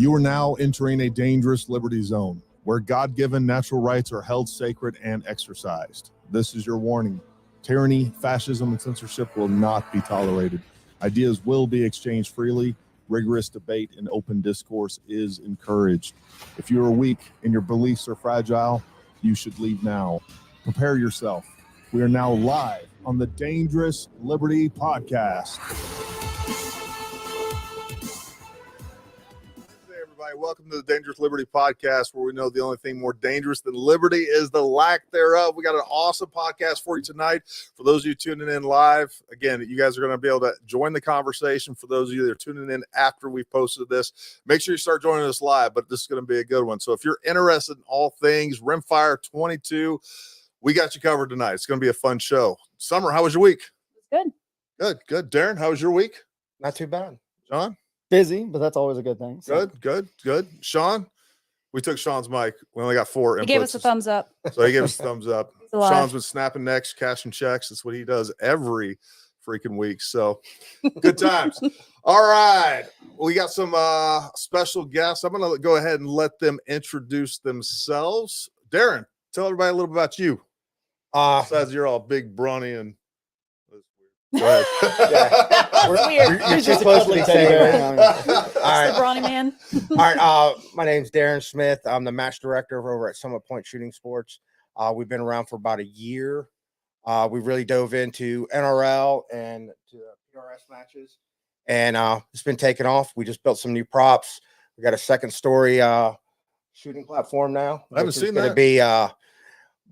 You are now entering a dangerous liberty zone where God-given natural rights are held sacred and exercised. This is your warning. Tyranny, fascism, and censorship will not be tolerated. Ideas will be exchanged freely. Rigorous debate and open discourse is encouraged. If you are weak and your beliefs are fragile, you should leave now. Prepare yourself. We are now live on the Dangerous Liberty Podcast. Welcome to the Dangerous Liberty Podcast, where we know the only thing more dangerous than liberty is the lack thereof. We got an awesome podcast for you tonight. For those of you tuning in live, again, you guys are going to be able to join the conversation. For those of you that are tuning in after we've posted this, make sure you start joining us live, but this is going to be a good one. So if you're interested in all things Rimfire 22, we got you covered tonight. It's going to be a fun show. Summer, how was your week? Good. Darrin, how was your week? Not too bad. John? Busy, but that's always a good thing. So. Good. Sean, we took Sean's mic. We only got 4 inputs. He gave us a thumbs up. So he gave us a thumbs up. Sean's been snapping necks, cashing checks. That's what he does every freaking week. So good times. All right. We got some special guests. I'm going to go ahead and let them introduce themselves. Darrin, tell everybody a little bit about you. Besides, you're all big, brawny, and go ahead. That's weird. You're too close to teddy bear. All right. The brawny man. All right. My name's Darrin Smith. I'm the match director over at Summit Point Shooting Sports. We've been around for about a year. We really dove into NRL and to PRS matches, and it's been taking off. We just built some new props. We got a second story shooting platform now. I haven't seen that.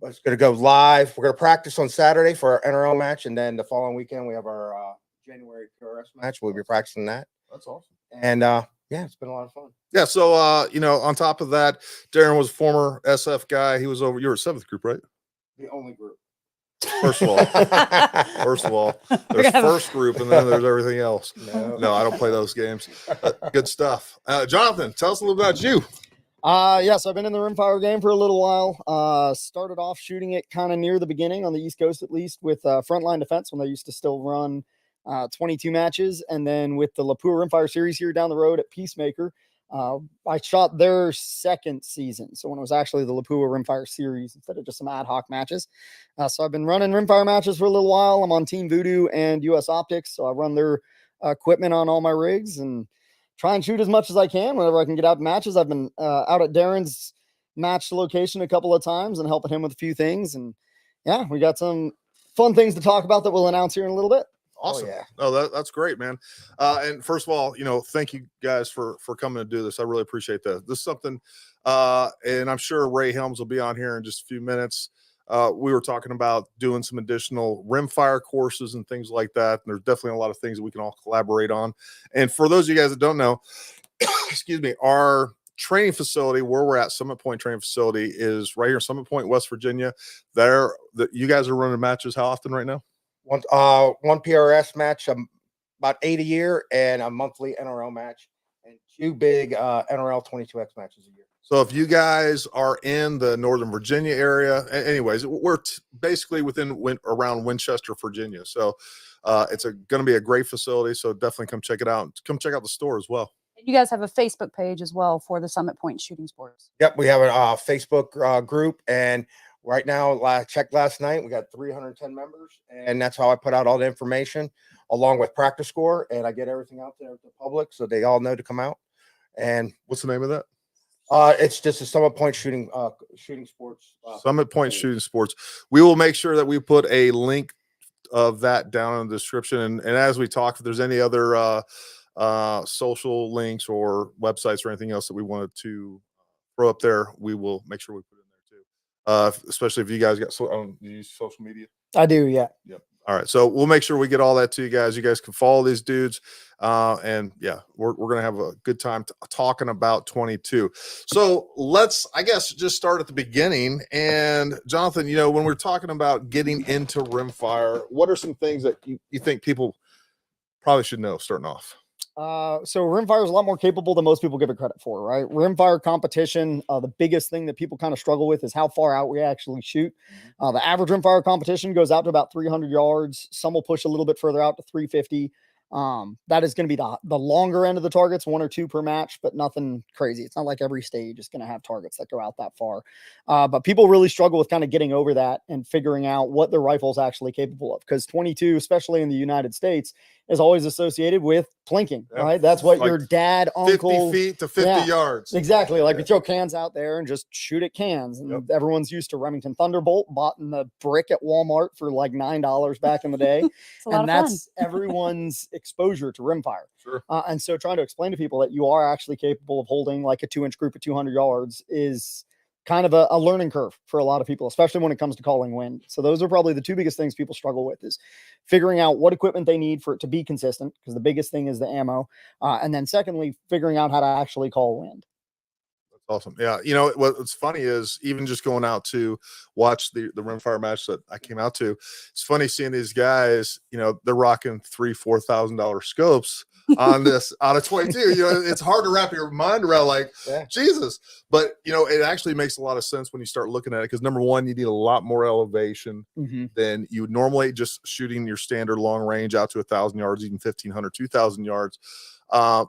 It's going to go live. We're going to practice on Saturday for our NRL match, and then the following weekend we have our January PRS match. We'll be practicing that. That's awesome. And yeah, it's been a lot of fun. Yeah. So on top of that, Darrin was a former SF guy. He was over. You were 7th group, right? The only group. First of all, there's first group, and then there's everything else. No, I don't play those games. Good stuff. Johnathon, tell us a little about you. Yes, I've been in the Rimfire game for a little while. Started off shooting it kind of near the beginning on the East Coast, at least with Frontline Defense when they used to still run 22 matches. And then with the Lapua Rimfire series here down the road at Peacemaker, I shot their second season. So when it was actually the Lapua Rimfire series instead of just some ad hoc matches. So I've been running Rimfire matches for a little while. I'm on Team Vudoo and US Optics. So I run their equipment on all my rigs and try and shoot as much as I can whenever I can get out to matches. I've been out at Darrin's match location a couple of times and helping him with a few things. And yeah, we got some fun things to talk about that we'll announce here in a little bit. Awesome. Oh, yeah. That's great, man. And first of all, thank you guys for coming to do this. I really appreciate that. This is something, and I'm sure Ray Helms will be on here in just a few minutes. We were talking about doing some additional Rimfire courses and things like that. And there's definitely a lot of things that we can all collaborate on. And for those of you guys that don't know, excuse me, our training facility where we're at, Summit Point Training Facility, is right here in Summit Point, West Virginia. You guys are running matches how often right now? One PRS match, about 8 a year, and a monthly NRL match, and 2 big NRL 22X matches a year. So if you guys are in the Northern Virginia area, anyways, we're basically around Winchester, Virginia. So it's going to be a great facility. So definitely come check it out. Come check out the store as well. You guys have a Facebook page as well for the Summit Point Shooting Sports. Yep, we have a Facebook group, and right now, I checked last night, we got 310 members, and that's how I put out all the information along with practice score, and I get everything out there to the public so they all know to come out. And what's the name of that? It's just a Summit Point Shooting Sports. Summit Point Shooting Sports. We will make sure that we put a link of that down in the description. And as we talk, if there's any other social links or websites or anything else that we wanted to throw up there, we will make sure we put it in there too. Especially if you guys got you use social media. I do, yeah. Yep. All right. So we'll make sure we get all that to you guys. You guys can follow these dudes. And yeah, we're going to have a good time talking about 22. So let's, I guess, just start at the beginning. And Johnathon, when we're talking about getting into Rimfire, what are some things that you think people probably should know starting off? So Rimfire is a lot more capable than most people give it credit for, right? Rimfire competition, the biggest thing that people kind of struggle with is how far out we actually shoot. The average Rimfire competition goes out to about 300 yards. Some will push a little bit further out to 350. That is going to be the longer end of the targets, 1 or 2 per match, but nothing crazy. It's not like every stage is going to have targets that go out that far. But people really struggle with kind of getting over that and figuring out what their rifle is actually capable of, because 22, especially in the United States, is always associated with plinking, right? That's what like your dad, 50 uncle, feet to 50 yards. exactly. Like we throw cans out there and just shoot at cans. And everyone's used to Remington Thunderbolt, bought in the brick at Walmart for like $9 back in the day. It's a lot And of fun. that's everyone's exposure to rimfire. Sure. And so trying to explain to people that you are actually capable of holding like a 2-inch group at 200 yards is kind of a learning curve for a lot of people, especially when it comes to calling wind. So those are probably the 2 biggest things people struggle with, is figuring out what equipment they need for it to be consistent, because the biggest thing is the ammo. And then secondly, figuring out how to actually call wind. That's awesome. Yeah. You know, what's funny is even just going out to watch the rimfire match that I came out to, it's funny seeing these guys, you know, they're rocking $3,000-$4,000 scopes on this on a 22. You know, it's hard to wrap your mind around, like, Jesus. But you know, it actually makes a lot of sense when you start looking at it, because number one, you need a lot more elevation than you would normally just shooting your standard long range out to 1,000 yards, even 1,500, 2,000 yards.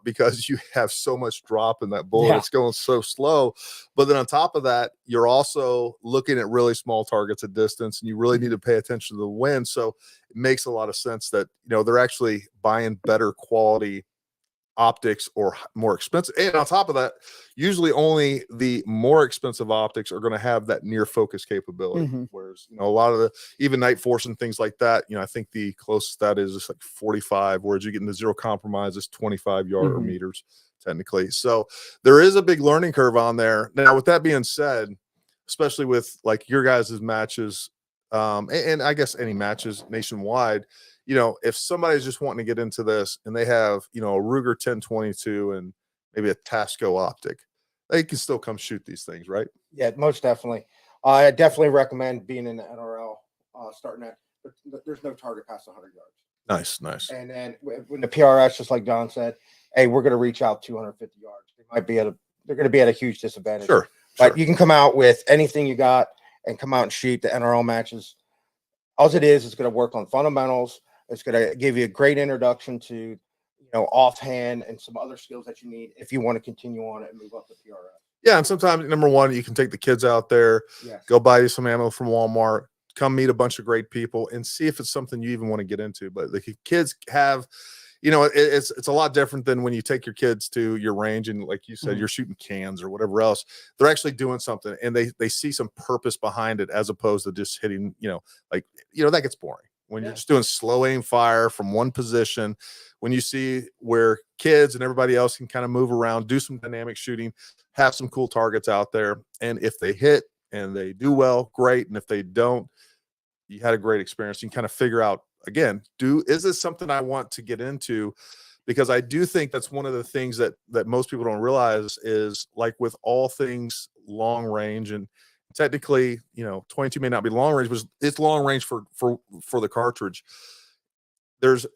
Because you have so much drop in that bullet. It's going so slow. But then on top of that, you're also looking at really small targets at distance, and you really need to pay attention to the wind. So it makes a lot of sense that, you know, they're actually buying better quality optics or more expensive. And on top of that, usually only the more expensive optics are going to have that near focus capability. Whereas, you know, a lot of the even Night Force and things like that, you know, I think the closest that is like 45, whereas you get into zero compromise is 25 yard or meters technically. So there is a big learning curve on there. Now, with that being said, especially with like your guys' matches, and I guess any matches nationwide, you know, if somebody's just wanting to get into this and they have, you know, a Ruger 1022 and maybe a Tasco optic, they can still come shoot these things, right? Yeah, most definitely. I definitely recommend being in the NRL, starting at, there's no target past 100 yards. Nice, nice. And then when the PRS, just like John said, hey, we're going to reach out 250 yards. They're going to be at a huge disadvantage. Sure. But you can come out with anything you got and come out and shoot the NRL matches. All it is going to work on fundamentals. It's going to give you a great introduction to, you know, offhand and some other skills that you need if you want to continue on it and move up the PRS. Yeah, and sometimes, number one, you can take the kids out there, go buy you some ammo from Walmart, come meet a bunch of great people, and see if it's something you even want to get into. But the kids have, you know, it's a lot different than when you take your kids to your range and, like you said, you're shooting cans or whatever else. They're actually doing something, and they see some purpose behind it, as opposed to just hitting, you know, like, you know, that gets boring. When you're just doing slow aim fire from one position, when you see where kids and everybody else can kind of move around, do some dynamic shooting, have some cool targets out there. And if they hit and they do well, great. And if they don't, you had a great experience. You can kind of figure out, again, is this something I want to get into? Because I do think that's one of the things that most people don't realize is, like with all things long range, and technically, you know, 22 may not be long range, but it's long range for the cartridge. There's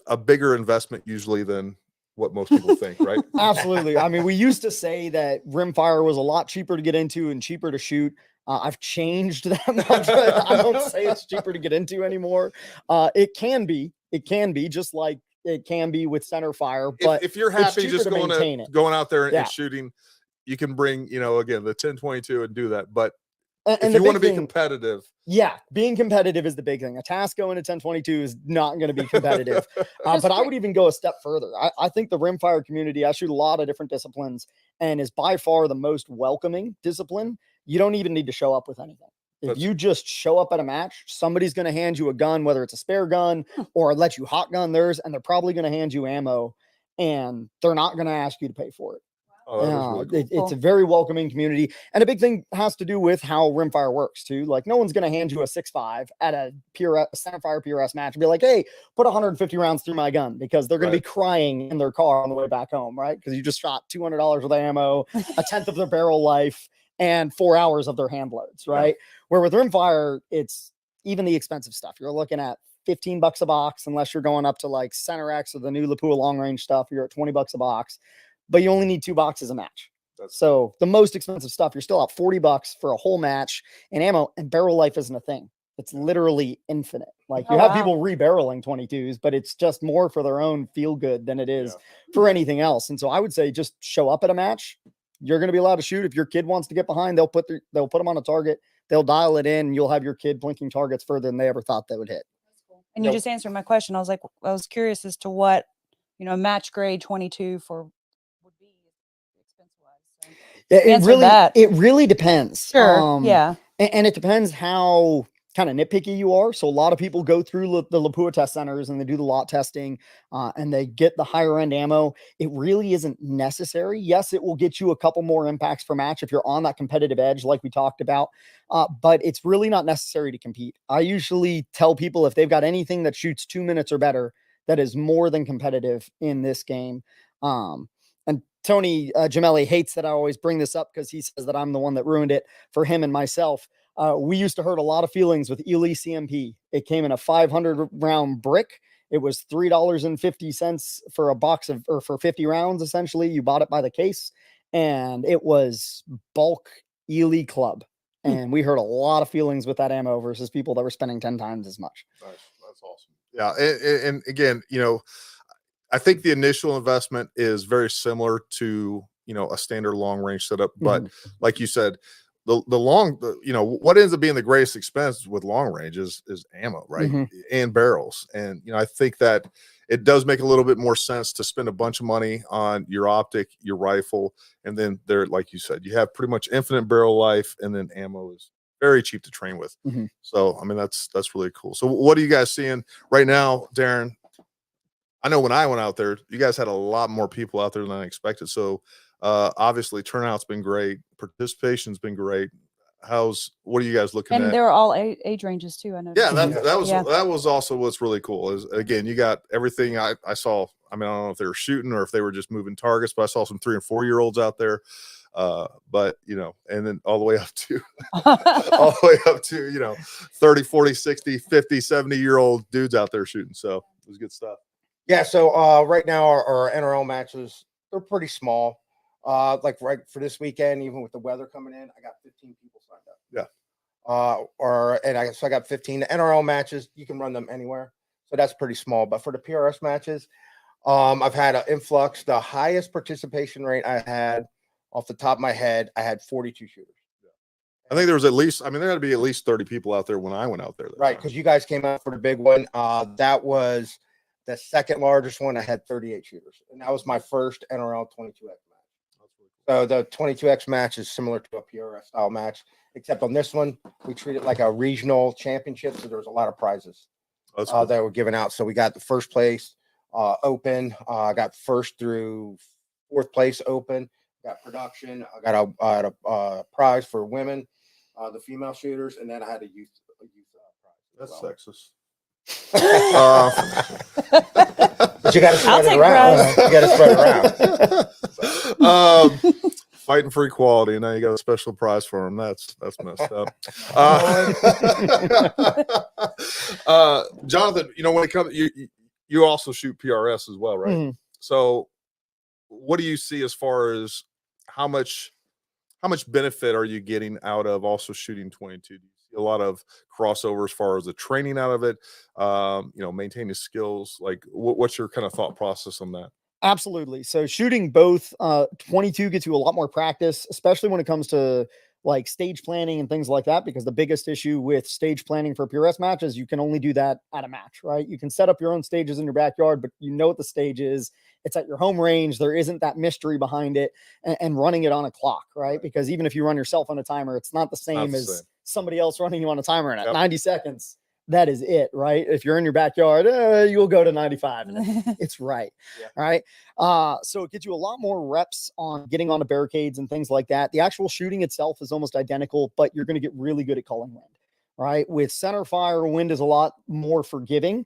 a bigger investment usually than what most people think, right? Absolutely. I mean, we used to say that rimfire was a lot cheaper to get into and cheaper to shoot. I've changed that much. I don't say it's cheaper to get into anymore. It can be just like it can be with centerfire. But if you're happy just going out there and shooting, you can bring, you know, again, the 1022 and do that. But if you want to be competitive, being competitive is the big thing. A Tasco and a 1022 is not going to be competitive. But I would even go a step further. I think the rimfire community, I shoot a lot of different disciplines, and is by far the most welcoming discipline. You don't even need to show up with anything. If you just show up at a match, somebody's going to hand you a gun, whether it's a spare gun or let you hot gun theirs, and they're probably going to hand you ammo, and they're not going to ask you to pay for it. Oh, really cool. It's a very welcoming community, and a big thing has to do with how rimfire works too. Like, no one's going to hand you a 6.5 at a centerfire PRS match and be like, "Hey, put 150 rounds through my gun," because they're going to be crying in their car on the way back home, right? Because you just shot $200 of ammo, a tenth of their barrel life, and 4 hours of their hand loads, right? Where with rimfire, it's even the expensive stuff. You're looking at $15 a box, unless you're going up to like Center X or the new Lapua long range stuff. You're at $20 a box. But you only need 2 boxes a match. So the most expensive stuff, you're still at $40 for a whole match, and ammo and barrel life isn't a thing. It's literally infinite. Like Oh, you have wow. people rebarreling 22s, but it's just more for their own feel good than it is for anything else. And so I would say just show up at a match. You're going to be allowed to shoot. If your kid wants to get behind, they'll put them on a target. They'll dial it in. And you'll have your kid blinking targets further than they ever thought they would hit. And you just answered my question. I was curious as to what, match grade 22 for would be expense wise. So It really depends. Sure. Yeah. And it depends how kind of nitpicky you are. So a lot of people go through the Lapua test centers and they do the lot testing and they get the higher end ammo. It really isn't necessary. Yes, it will get you a couple more impacts per match if you're on that competitive edge, like we talked about. But it's really not necessary to compete. I usually tell people if they've got anything that shoots 2 minutes or better, that is more than competitive in this game. And Tony Gemelli hates that I always bring this up because he says that I'm the one that ruined it for him and myself. We used to hurt a lot of feelings with Ely CMP. It came in a 500 round brick. It was $3.50 for a box or for 50 rounds. Essentially, you bought it by the case, and it was bulk Ely club. And we hurt a lot of feelings with that ammo versus people that were spending 10 times as much. That's awesome. Yeah. And again, I think the initial investment is very similar to, a standard long range setup. But like you said, what ends up being the greatest expense with long range is ammo, right? And barrels. And, I think that it does make a little bit more sense to spend a bunch of money on your optic, your rifle. And then there, like you said, you have pretty much infinite barrel life, and then ammo is very cheap to train with. So, I mean, that's really cool. So what are you guys seeing right now, Darrin? I know when I went out there, you guys had a lot more people out there than I expected. So obviously turnout's been great. Participation's been great. What are you guys looking at? And they were all age ranges too. I know. Yeah, that was also what's really cool is, again, you got everything I saw. I mean, I don't know if they were shooting or if they were just moving targets, but I saw some 3 and 4 year olds out there. But and then all the way up to 30, 40, 60, 50, 70-year-old dudes out there shooting. So it was good stuff. Yeah, so right now our NRL matches, they're pretty small. Like right for this weekend, even with the weather coming in, I got 15 people signed up. Yeah. So I got 15. The NRL matches, you can run them anywhere. So that's pretty small. But for the PRS matches, I've had an influx. The highest participation rate I had off the top of my head, I had 42 shooters. I think there was there had to be at least 30 people out there when I went out there. Right, because you guys came out for the big one. That was the second largest one. I had 38 shooters, and that was my first NRL 22X match. So the 22X match is similar to a PRS style match, except on this one, we treat it like a regional championship. So there was a lot of prizes Cool. that were given out. So we got the first place open. Got first through fourth place open. Got production. I got a prize for women, the female shooters, and then I had a youth prize. That's sexist. But you got to spread it around. You got to spread it around. Fighting for equality, and now you got a special prize for them. That's messed up. Johnathon, when it comes, you also shoot PRS as well, right? So, what do you see as far as how much benefit are you getting out of also shooting 22? Do you see a lot of crossover as far as the training out of it? Maintaining skills. Like, what's your kind of thought process on that? Absolutely. So shooting both 22 gets you a lot more practice, especially when it comes to like stage planning and things like that, because the biggest issue with stage planning for PRS matches, you can only do that at a match, right? You can set up your own stages in your backyard, but you know what the stage is. It's at your home range. There isn't that mystery behind it and running it on a clock, right? Because even if you run yourself on a timer, it's not the same as somebody else running you on a timer. And at 90 seconds, that is it, right? If you're in your backyard, you'll go to 95 and it's right. Right. So it gets you a lot more reps on getting onto barricades and things like that. The actual shooting itself is almost identical, but you're going to get really good at culling wind, right? With center fire, wind is a lot more forgiving,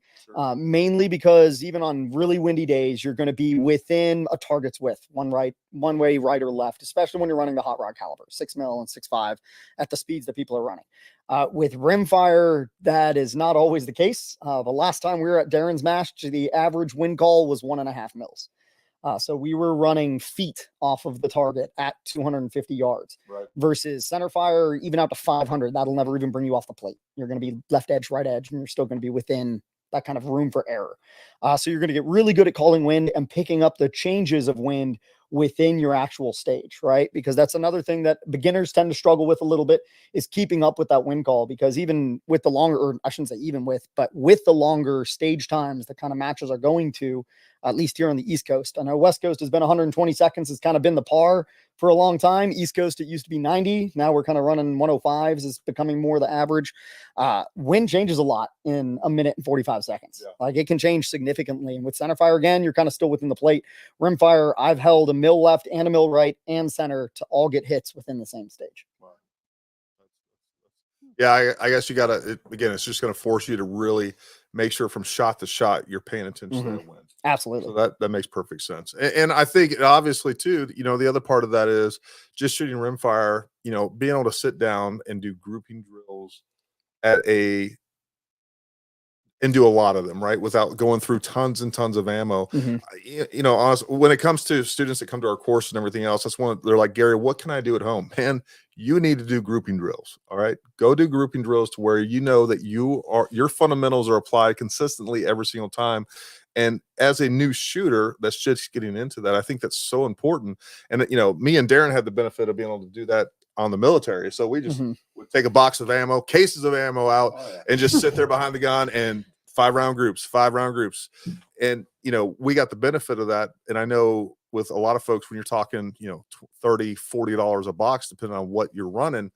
mainly because even on really windy days, you're going to be within a target's width, one way, right or left, especially when you're running the hot rod caliber, 6 mil and 6.5 at the speeds that people are running. With rimfire, that is not always the case. The last time we were at Darrin's match, the average wind call was 1.5 mils. So we were running feet off of the target at 250 yards versus centerfire, even out to 500. That'll never even bring you off the plate. You're going to be left edge, right edge, and you're still going to be within that kind of room for error. So you're going to get really good at calling wind and picking up the changes of wind within your actual stage, right? Because that's another thing that beginners tend to struggle with a little bit, is keeping up with that wind call, because even with the longer, or I shouldn't say even with, but with the longer stage times the kind of matches are going to, at least here on the East Coast. I know West Coast has been 120 seconds. It's kind of been the par for a long time. East Coast, it used to be 90. Now we're kind of running 105s. It's becoming more the average. Wind changes a lot in a minute and 45 seconds. Yeah. Like, it can change significantly. And with centerfire, again, you're kind of still within the plate. Rimfire, I've held a mill left and a mill right and center to all get hits within the same stage. Yeah, I guess you got to, again, it's just going to force you to really make sure from shot to shot you're paying attention to that win. Absolutely. So that makes perfect sense. And I think obviously too, the other part of that is just shooting rimfire, being able to sit down and do grouping drills and do a lot of them, right, without going through tons and tons of ammo. Honestly, when it comes to students that come to our course and everything else, they're like, Gary, what can I do at home? Man, you need to do grouping drills. All right, go do grouping drills to where that your fundamentals are applied consistently every single time. And as a new shooter that's just getting into that, I think that's so important. And me and Darrin had the benefit of being able to do that on the military. So we just would take a box of ammo, cases of ammo out, and just sit there behind the gun and 5-round groups. And, we got the benefit of that. And I know with a lot of folks, when you're talking, $30, $40 a box, depending on what you're running,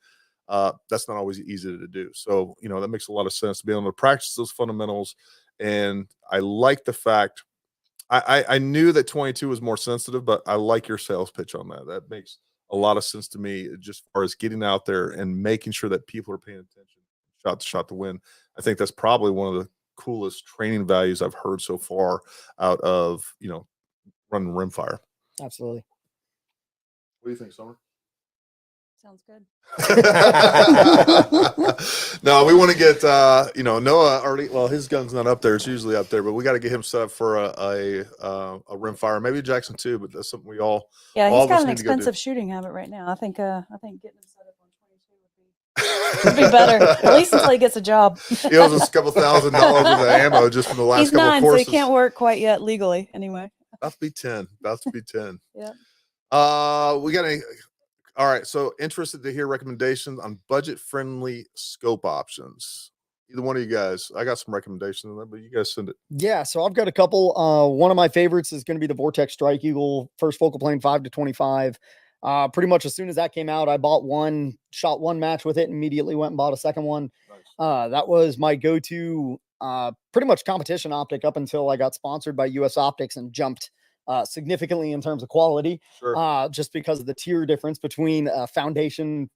that's not always easy to do. So, that makes a lot of sense to be able to practice those fundamentals. And I like the fact I knew that 22 was more sensitive, but I like your sales pitch on that. That makes a lot of sense to me, just as far as getting out there and making sure that people are paying attention, shot to win. I think that's probably one of the coolest training values I've heard so far out of, running rimfire. Absolutely. What do you think, Summer? Sounds good. No, we want to get Noah already. Well, his gun's not up there; it's usually up there, but we got to get him set up for a rimfire. Maybe Jackson too, but that's something we all. Yeah, all he's got of us an need to go do. expensive shooting habit right now. I think getting him set up on 22 would be better, at least until he gets a job. He owes us a couple $1,000 worth of ammo just from the last He's couple 9, of courses. so he can't work quite yet legally. Anyway, about to be 10. Yeah. We got a. All right, so interested to hear recommendations on budget-friendly scope options. Either one of you guys. I got some recommendations, but you guys send it. Yeah, so I've got a couple. One of my favorites is going to be the Vortex Strike Eagle, first focal plane 5-25. Pretty much as soon as that came out, I bought one, shot one match with it, and immediately went and bought a second one. Nice. That was my go-to pretty much competition optic up until I got sponsored by US Optics and jumped significantly in terms of quality, just because of the tier difference between foundation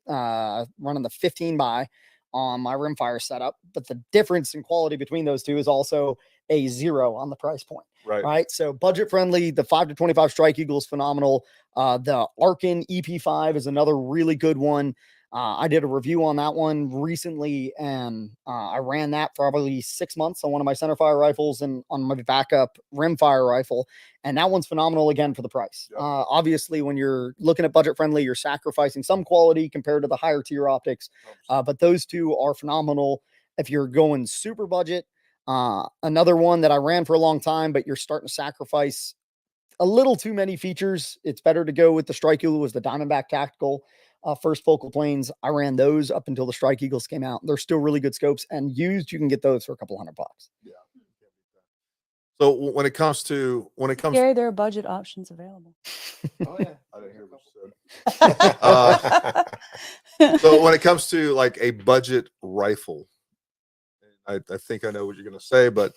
running the 15 by on my rimfire setup, but the difference in quality between those two is also a 0 on the price point. Right. So budget friendly, the 5-25 Strike Eagle is phenomenal. The Arkin EP5 is another really good one. I did a review on that one recently, and I ran that for probably 6 months on one of my centerfire rifles and on my backup rimfire rifle. And that one's phenomenal again for the price. Yep. Obviously, when you're looking at budget friendly, you're sacrificing some quality compared to the higher tier optics. But those two are phenomenal. If you're going super budget, another one that I ran for a long time, but you're starting to sacrifice a little too many features, it's better to go with the Strike Eagle, was the Diamondback Tactical. First focal planes, I ran those up until the Strike Eagles came out. They're still really good scopes, and used, you can get those for a couple $100. Yeah. So when it comes Gary, there are budget options available. Oh yeah, I didn't hear what you said. So when it comes to like a budget rifle, I think I know what you're going to say, but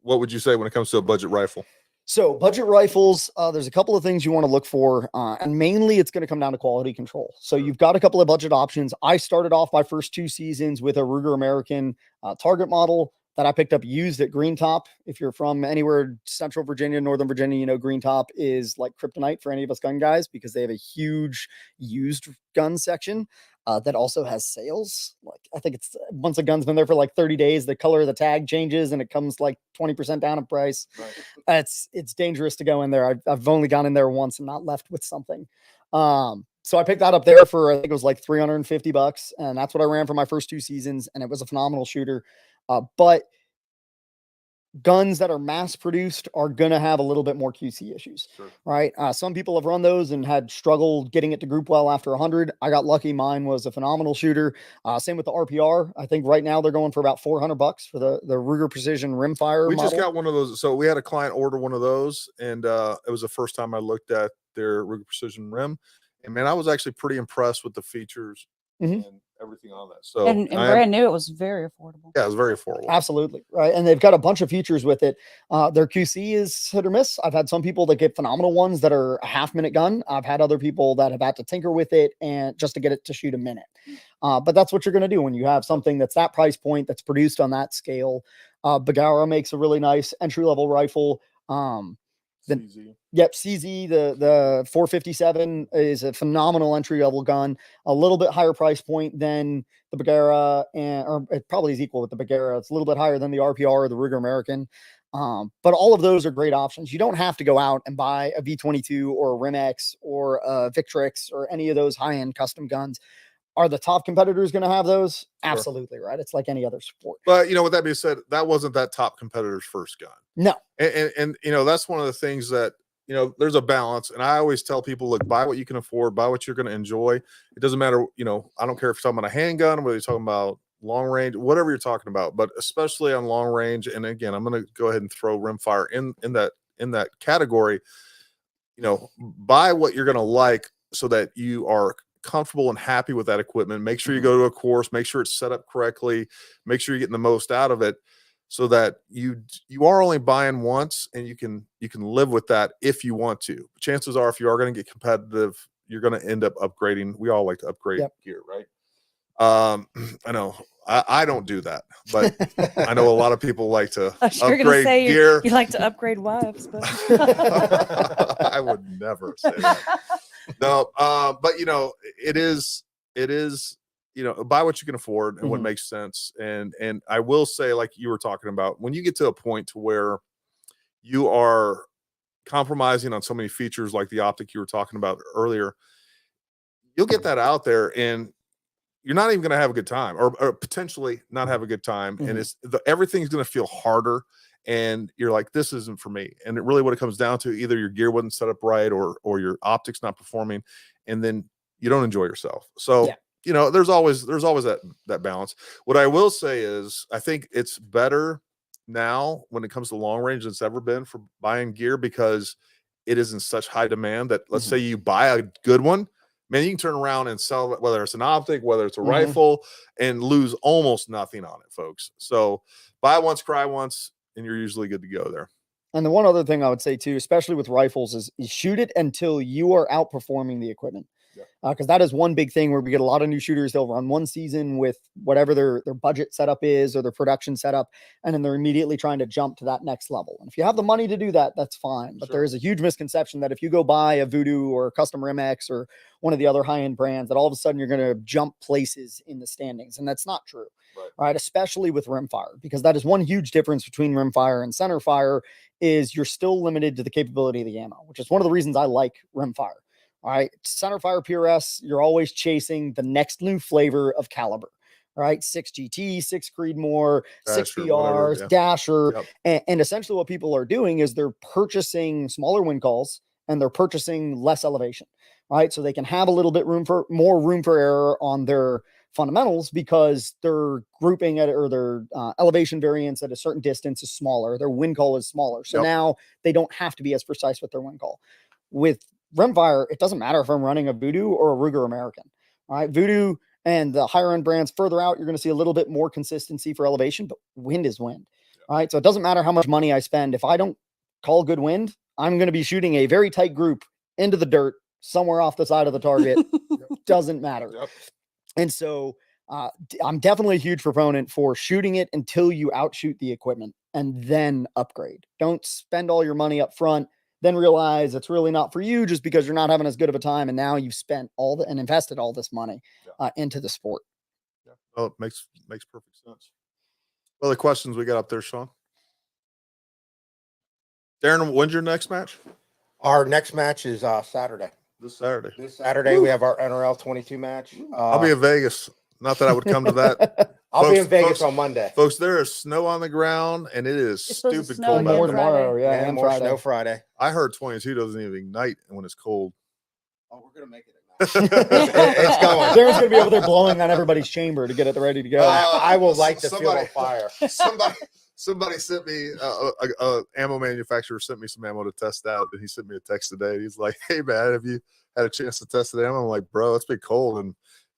what would you say when it comes to a budget rifle? So budget rifles, there's a couple of things you want to look for, and mainly it's going to come down to quality control. So you've got a couple of budget options. I started off my first 2 seasons with a Ruger American target model that I picked up used at Green Top. If you're from anywhere, Central Virginia, Northern Virginia, Green Top is like kryptonite for any of us gun guys because they have a huge used gun section. that also has sales. Like, I think it's once a gun's been there for like 30 days, the color of the tag changes and it comes like 20% down in price. Right. It's dangerous to go in there. I've only gone in there once and not left with something. So I picked that up there for, I think it was like $350, and that's what I ran for my first 2 seasons, and it was a phenomenal shooter. But guns that are mass produced are going to have a little bit more QC issues, Sure. right? Some people have run those and had struggled getting it to group well after 100. I got lucky. Mine was a phenomenal shooter. Same with the RPR. I think right now they're going for about $400 for the Ruger Precision Rimfire We model. just got one of those. So we had a client order one of those, and it was the first time I looked at their Ruger Precision Rim. And man, I was actually pretty impressed with the features and everything on that. So and brand new, it was very affordable. Yeah, it was very affordable. Absolutely. Right. And they've got a bunch of features with it. Their QC is hit or miss. I've had some people that get phenomenal ones that are a half-minute gun. I've had other people that have had to tinker with it and just to get it to shoot a minute. But that's what you're going to do when you have something that's that price point, that's produced on that scale. Bagara makes a really nice entry-level rifle. CZ. Yep, CZ, the 457 is a phenomenal entry level gun, a little bit higher price point than the Bagara, or it probably is equal with the Bagara. It's a little bit higher than the RPR or the Ruger American. But all of those are great options. You don't have to go out and buy a V22 or a Rim-X or a Victrix or any of those high-end custom guns. Are the top competitors going to have those? Sure. Absolutely, right? It's like any other sport. But, with that being said, that wasn't that top competitor's first gun. No. And that's one of the things that, there's a balance. And I always tell people, look, buy what you can afford, buy what you're going to enjoy. It doesn't matter, I don't care if you're talking about a handgun, whether you're talking about long range, whatever you're talking about, but especially on long range. And again, I'm going to go ahead and throw Rimfire in that category. Buy what you're going to like so that you are comfortable and happy with that equipment. Make sure you go to a course, make sure it's set up correctly, make sure you're getting the most out of it, so that you are only buying once, and you can live with that if you want to. Chances are, if you are going to get competitive, you're going to end up upgrading. We all like to upgrade gear, right? I know I don't do that, but I know a lot of people like to upgrade gear. You like to upgrade wives, but I would never say that. No, but it is, buy what you can afford and what makes sense. And I will say, like you were talking about, when you get to a point to where you are compromising on so many features, like the optic you were talking about earlier, you'll get that out there and you're not even going to have a good time, or potentially not have a good time. And everything's going to feel harder. And you're like, this isn't for me. And what it comes down to, either your gear wasn't set up right, or your optics not performing, and then you don't enjoy yourself. So, there's always that balance. What I will say is, I think it's better now when it comes to long range than it's ever been for buying gear, because it is in such high demand that, let's say you buy a good one, man, you can turn around and sell it, whether it's an optic, whether it's a rifle, and lose almost nothing on it, folks. So buy once, cry once, and you're usually good to go there. And the one other thing I would say too, especially with rifles, is shoot it until you are outperforming the equipment. Because that is one big thing where we get a lot of new shooters. They'll run one season with whatever their budget setup is, or their production setup, and then they're immediately trying to jump to that next level. And if you have the money to do that, that's fine. But there is a huge misconception that if you go buy a Vudoo or a custom Rim-X or one of the other high-end brands, that all of a sudden you're going to jump places in the standings. And that's not true. Right? Especially with Rimfire, because that is one huge difference between Rimfire and centerfire, is you're still limited to the capability of the ammo, which is one of the reasons I like Rimfire. All right, centerfire PRS, you're always chasing the next new flavor of caliber, right? 6 GT, 6 Creedmoor, 6 BRs, Dasher. And essentially what people are doing is they're purchasing smaller wind calls, and they're purchasing less elevation, right? So they can have a little bit more room for error on their fundamentals, because their grouping or their elevation variance at a certain distance is smaller. Their wind call is smaller. So now they don't have to be as precise with their wind call. With Rimfire, it doesn't matter if I'm running a Vudoo or a Ruger American. All right, Vudoo and the higher end brands further out, you're going to see a little bit more consistency for elevation, but wind is wind. All right, so it doesn't matter how much money I spend. If I don't call good wind, I'm going to be shooting a very tight group into the dirt somewhere off the side of the target. Doesn't matter. And so I'm definitely a huge proponent for shooting it until you outshoot the equipment and then upgrade. Don't spend all your money up front then realize it's really not for you just because you're not having as good of a time. And now you've spent and invested all this money into the sport. Yeah. Oh, it makes perfect sense. What other questions we got up there, Sean? Darrin, when's your next match? Our next match is Saturday. This Saturday. This Saturday, we have our NRL 22 match. I'll be in Vegas. Not that I would come to that. I'll be in Vegas on Monday. Folks, there is snow on the ground, and it is stupid cold. More tomorrow, Yeah, and more Friday. snow Friday. I heard 22 doesn't even ignite when it's cold. Oh, we're going to make it ignite. It's going. Darren's going to be over there blowing on everybody's chamber to get it ready to go. I will light the field on fire. Somebody sent me a ammo manufacturer sent me some ammo to test out, and he sent me a text today. He's like, "Hey man, have you had a chance to test the ammo?" I'm like, "Bro, it's been cold, and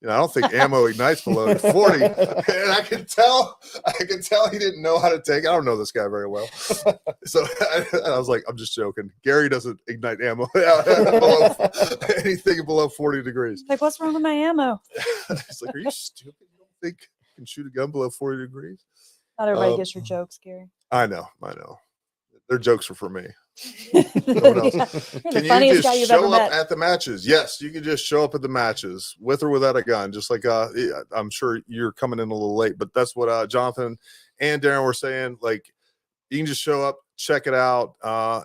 I don't think ammo ignites below 40." And I can tell he didn't know how to take it. I don't know this guy very well, so I was like, "I'm just joking." Gary doesn't ignite ammo anything below 40 degrees. Like, what's wrong with my ammo? It's like, are you stupid? You don't think you can shoot a gun below 40 degrees? Not everybody gets your jokes, Gary. I know. Their jokes are for me. You're Can the funniest you guy just you've show ever up met. at the matches? Yes, you can just show up at the matches with or without a gun. Just like I'm sure you're coming in a little late, but that's what Jonathan and Darrin were saying. Like, you can just show up, check it out,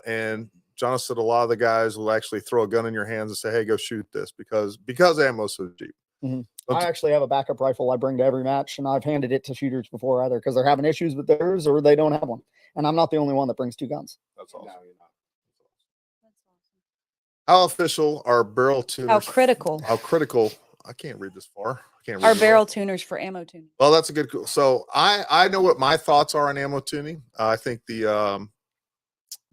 and Jonathan said a lot of the guys will actually throw a gun in your hands and say, "Hey, go shoot this," because ammo's so cheap. Mm-hmm. I actually have a backup rifle I bring to every match, and I've handed it to shooters before either because they're having issues with theirs or they don't have one. And I'm not the only one that brings two guns. That's awesome. How official are barrel tuners? How critical. How critical. I can't read this far. I can't read Our barrel tuners for ammo tuning. Well, that's a good. So I know what my thoughts are on ammo tuning. I think the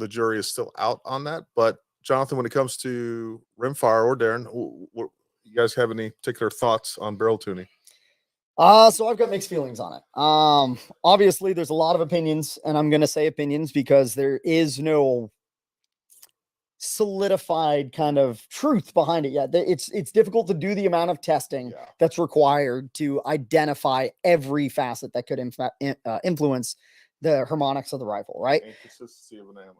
jury is still out on that. But Jonathan, when it comes to Rimfire or Darrin, what you guys have any particular thoughts on barrel tuning? So I've got mixed feelings on it. Obviously there's a lot of opinions, and I'm going to say opinions because there is no solidified kind of truth behind it yet. It's difficult to do the amount of testing that's required to identify every facet that could influence the harmonics of the rifle, right? And consistency of ammo.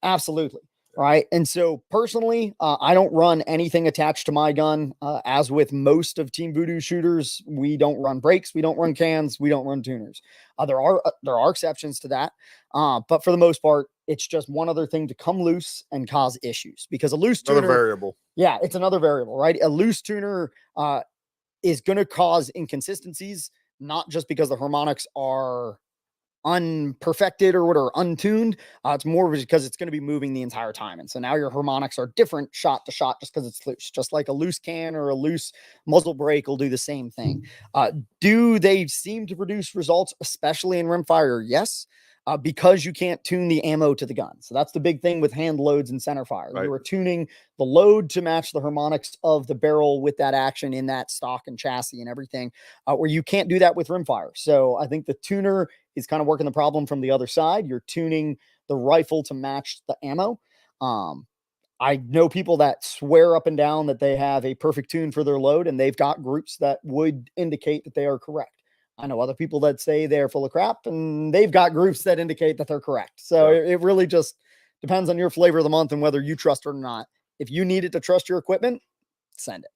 Absolutely. Right. And so personally, I don't run anything attached to my gun. As with most of Team Vudoo shooters, we don't run brakes, we don't run cans, we don't run tuners. There are exceptions to that. But for the most part, it's just one other thing to come loose and cause issues because a loose tuner. Another variable. Yeah, it's another variable, right? A loose tuner is going to cause inconsistencies, not just because the harmonics are unperfected or whatever, untuned. It's more because it's going to be moving the entire time. And so now your harmonics are different shot to shot just because it's loose. Just like a loose can or a loose muzzle brake will do the same thing. Do they seem to produce results, especially in rimfire? Yes. Because you can't tune the ammo to the gun. So that's the big thing with hand loads and centerfire. Right. You are tuning the load to match the harmonics of the barrel with that action in that stock and chassis and everything, where you can't do that with rimfire. So I think the tuner is kind of working the problem from the other side. You're tuning the rifle to match the ammo. I know people that swear up and down that they have a perfect tune for their load, and they've got groups that would indicate that they are correct. I know other people that say they're full of crap, and they've got groups that indicate that they're correct. So it really just depends on your flavor of the month and whether you trust it or not. If you needed to trust your equipment, send it.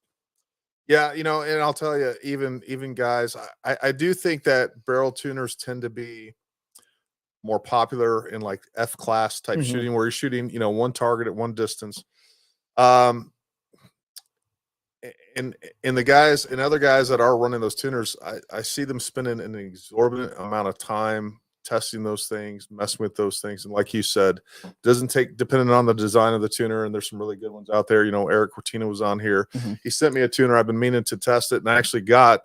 Yeah, and I'll tell you, even guys, I do think that barrel tuners tend to be more popular in like F class type shooting, where you're shooting, one target at one distance. And the guys and other guys that are running those tuners, I see them spending an exorbitant amount of time testing those things, messing with those things. And like you said, doesn't take, depending on the design of the tuner, and there's some really good ones out there. Eric Cortina was on here. He sent me a tuner. I've been meaning to test it, and I actually got,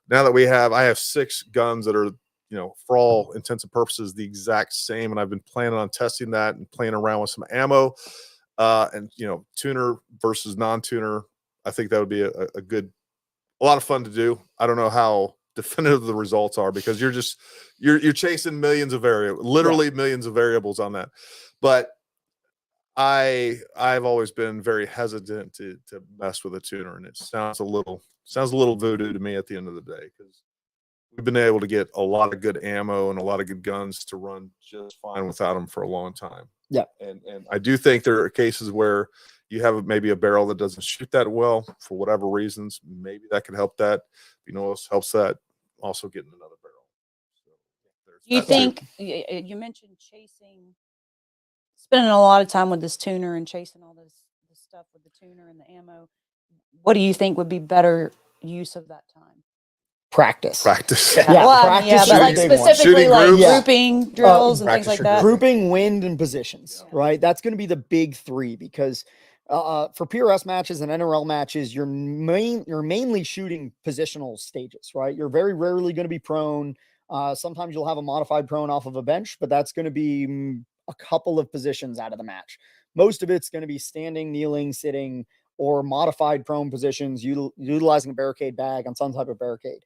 now that I have 6 guns that are, for all intents and purposes, the exact same. And I've been planning on testing that and playing around with some ammo, and, tuner versus non-tuner. I think that would be a lot of fun to do. I don't know how definitive the results are because you're chasing millions of variables, literally millions of variables on that. But I've always been very hesitant to mess with a tuner, and it sounds a little voodoo to me at the end of the day, because we've been able to get a lot of good ammo and a lot of good guns to run just fine without them for a long time. Yeah. And I do think there are cases where you have maybe a barrel that doesn't shoot that well for whatever reasons. Maybe that can help that. You know, it helps that also getting another barrel. So there's Do you that too. think you mentioned spending a lot of time with this tuner and chasing all this stuff with the tuner and the ammo? What do you think would be better use of that time? Practice. Practice. Yeah, Well, I mean, yeah, practice but is like a big one. specifically Shooting like groups. Yeah. grouping drills and things practice like your that. Grouping, wind, and positions, Yeah. right? That's going to be the big three because for PRS matches and NRL matches, you're mainly shooting positional stages, right? You're very rarely going to be prone. Sometimes you'll have a modified prone off of a bench, but that's going to be a couple of positions out of the match. Most of it's going to be standing, kneeling, sitting, or modified prone positions, utilizing a barricade bag on some type of barricade,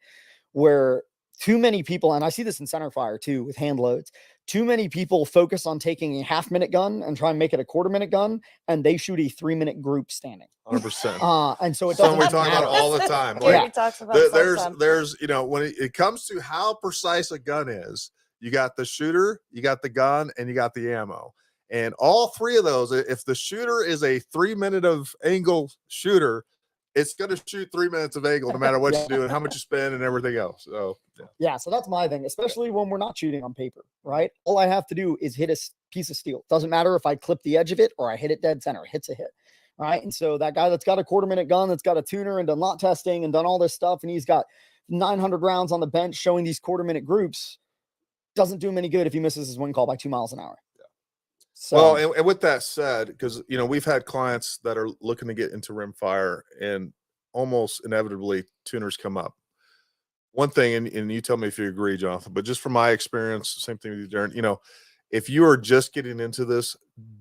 where too many people, and I see this in centerfire too with hand loads, too many people focus on taking a half-minute gun and try and make it a quarter-minute gun, and they shoot a 3-minute group standing. 100%. And so it Something doesn't we talk matter. about all the time. Gary Like, talks about it all the time. there's you know, when it comes to how precise a gun is, you got the shooter, you got the gun, and you got the ammo. And all three of those, if the shooter is a 3-minute of angle shooter, it's going to shoot 3 minutes of angle no matter what you do and how much you spend and everything else. So yeah, so that's my thing, especially when we're not shooting on paper, right? All I have to do is hit a piece of steel. Doesn't matter if I clip the edge of it or I hit it dead center. It hits a hit, right? And so that guy that's got a quarter-minute gun, that's got a tuner and done lot testing and done all this stuff, and he's got 900 rounds on the bench showing these quarter-minute groups, doesn't do him any good if he misses his wing call by 2 miles an hour. So, well, and with that said, because you know we've had clients that are looking to get into rimfire, and almost inevitably tuners come up. One thing, and you tell me if you agree, Jonathan, but just from my experience, same thing with you, Darrin. You know, if you are just getting into this,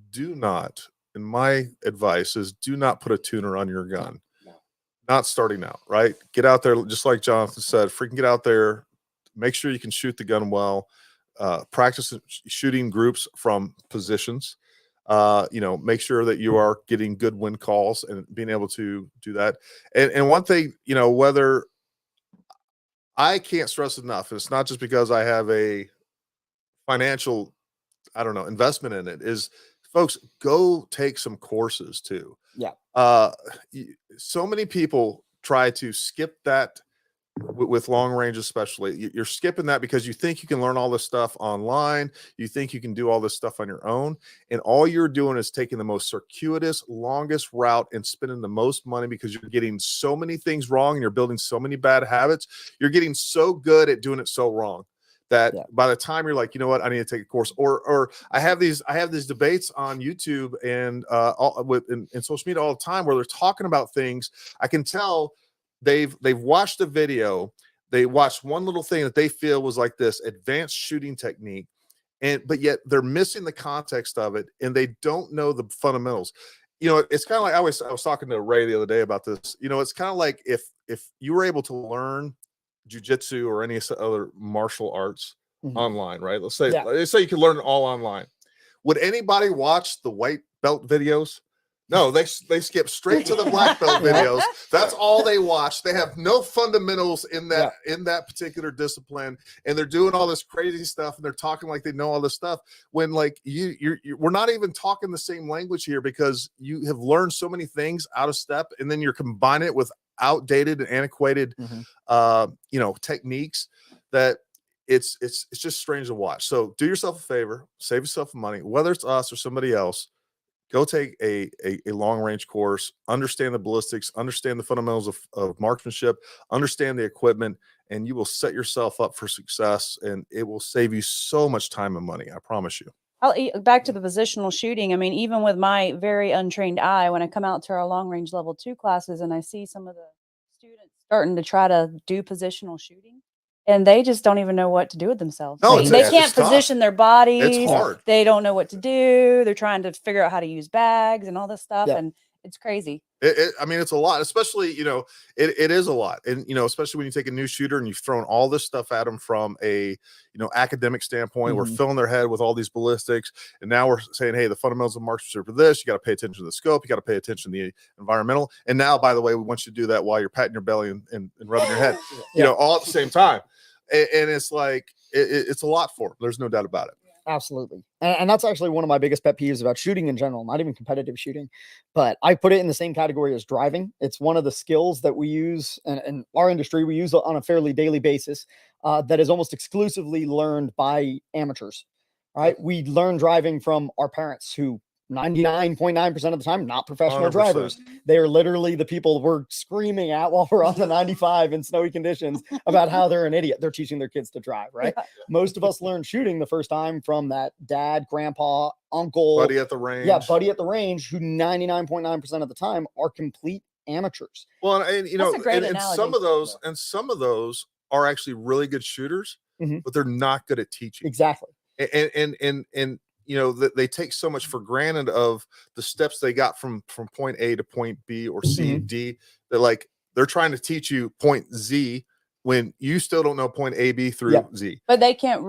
do not. And my advice is, do not put a tuner on your gun. No. Not starting out, right? Get out there, just like Jonathan said. Freaking get out there. Make sure you can shoot the gun well. Practice shooting groups from positions. You know, make sure that you are getting good wind calls and being able to do that. And one thing, you know, whether I can't stress enough, it's not just because I have a financial, I don't know, investment in it, is folks, go take some courses too. Yeah. So many people try to skip that with long range, especially. You're skipping that because you think you can learn all this stuff online. You think you can do all this stuff on your own. And all you're doing is taking the most circuitous, longest route and spending the most money because you're getting so many things wrong and you're building so many bad habits. You're getting so good at doing it so wrong that by the time you're like, you know what, I need to take a course, or I have these debates on YouTube and in social media all the time where they're talking about things. I can tell they've watched a video, they watched one little thing that they feel was like this advanced shooting technique, but yet they're missing the context of it and they don't know the fundamentals. You know, it's kind of like I was talking to Ray the other day about this. You know, it's kind of like if you were able to learn jiu-jitsu or any other martial arts online, right? Let's say you could learn it all online. Would anybody watch the white belt videos? No, they skip straight to the black belt videos. That's all they watch. They have no fundamentals in that particular discipline, and they're doing all this crazy stuff, and they're talking like they know all this stuff. When like we're not even talking the same language here because you have learned so many things out of step, and then you're combining it with outdated and antiquated, you know, techniques that it's just strange to watch. So do yourself a favor, save yourself money, whether it's us or somebody else. Go take a long range course, understand the ballistics, understand the fundamentals of marksmanship, understand the equipment, and you will set yourself up for success, and it will save you so much time and money. I promise you. Back to the positional shooting. I mean, even with my very untrained eye, when I come out to our long range level 2 classes and I see some of the students starting to try to do positional shooting, and they just don't even know what to do with themselves. No, they can't position their bodies. It's hard. They don't know what to do. They're trying to figure out how to use bags and all this stuff. And it's crazy. I mean, it's a lot, especially, you know, it is a lot. And, you know, especially when you take a new shooter and you've thrown all this stuff at them from a, you know, academic standpoint, we're filling their head with all these ballistics. And now we're saying, hey, the fundamentals of marksmanship are this. You got to pay attention to the scope. You got to pay attention to the environmental. And now, by the way, we want you to do that while you're patting your belly and rubbing your head, you know, all at the same time. And it's like, it's a lot for them. There's no doubt about it. Absolutely. And that's actually one of my biggest pet peeves about shooting in general, not even competitive shooting, but I put it in the same category as driving. It's one of the skills that we use in our industry, we use on a fairly daily basis, that is almost exclusively learned by amateurs, right? We learn driving from our parents who 99.9% of the time, not professional 100%. drivers. They are literally the people we're screaming at while we're on the 95 in snowy conditions about how they're an idiot. They're teaching their kids to drive, right? Yeah. Most of us learned shooting the first time from that dad, grandpa, uncle, Buddy at the range. yeah, buddy at the range, who 99.9% of the time are complete amateurs. Well, and you know, That's a great and some analogy. of those are actually really good shooters, Mhm. but they're not good at teaching. Exactly. And you know, they take so much for granted of the steps they got from point A to point B or C, D, that like they're trying to teach you point Z when you still don't know point A, B through Z. But they can't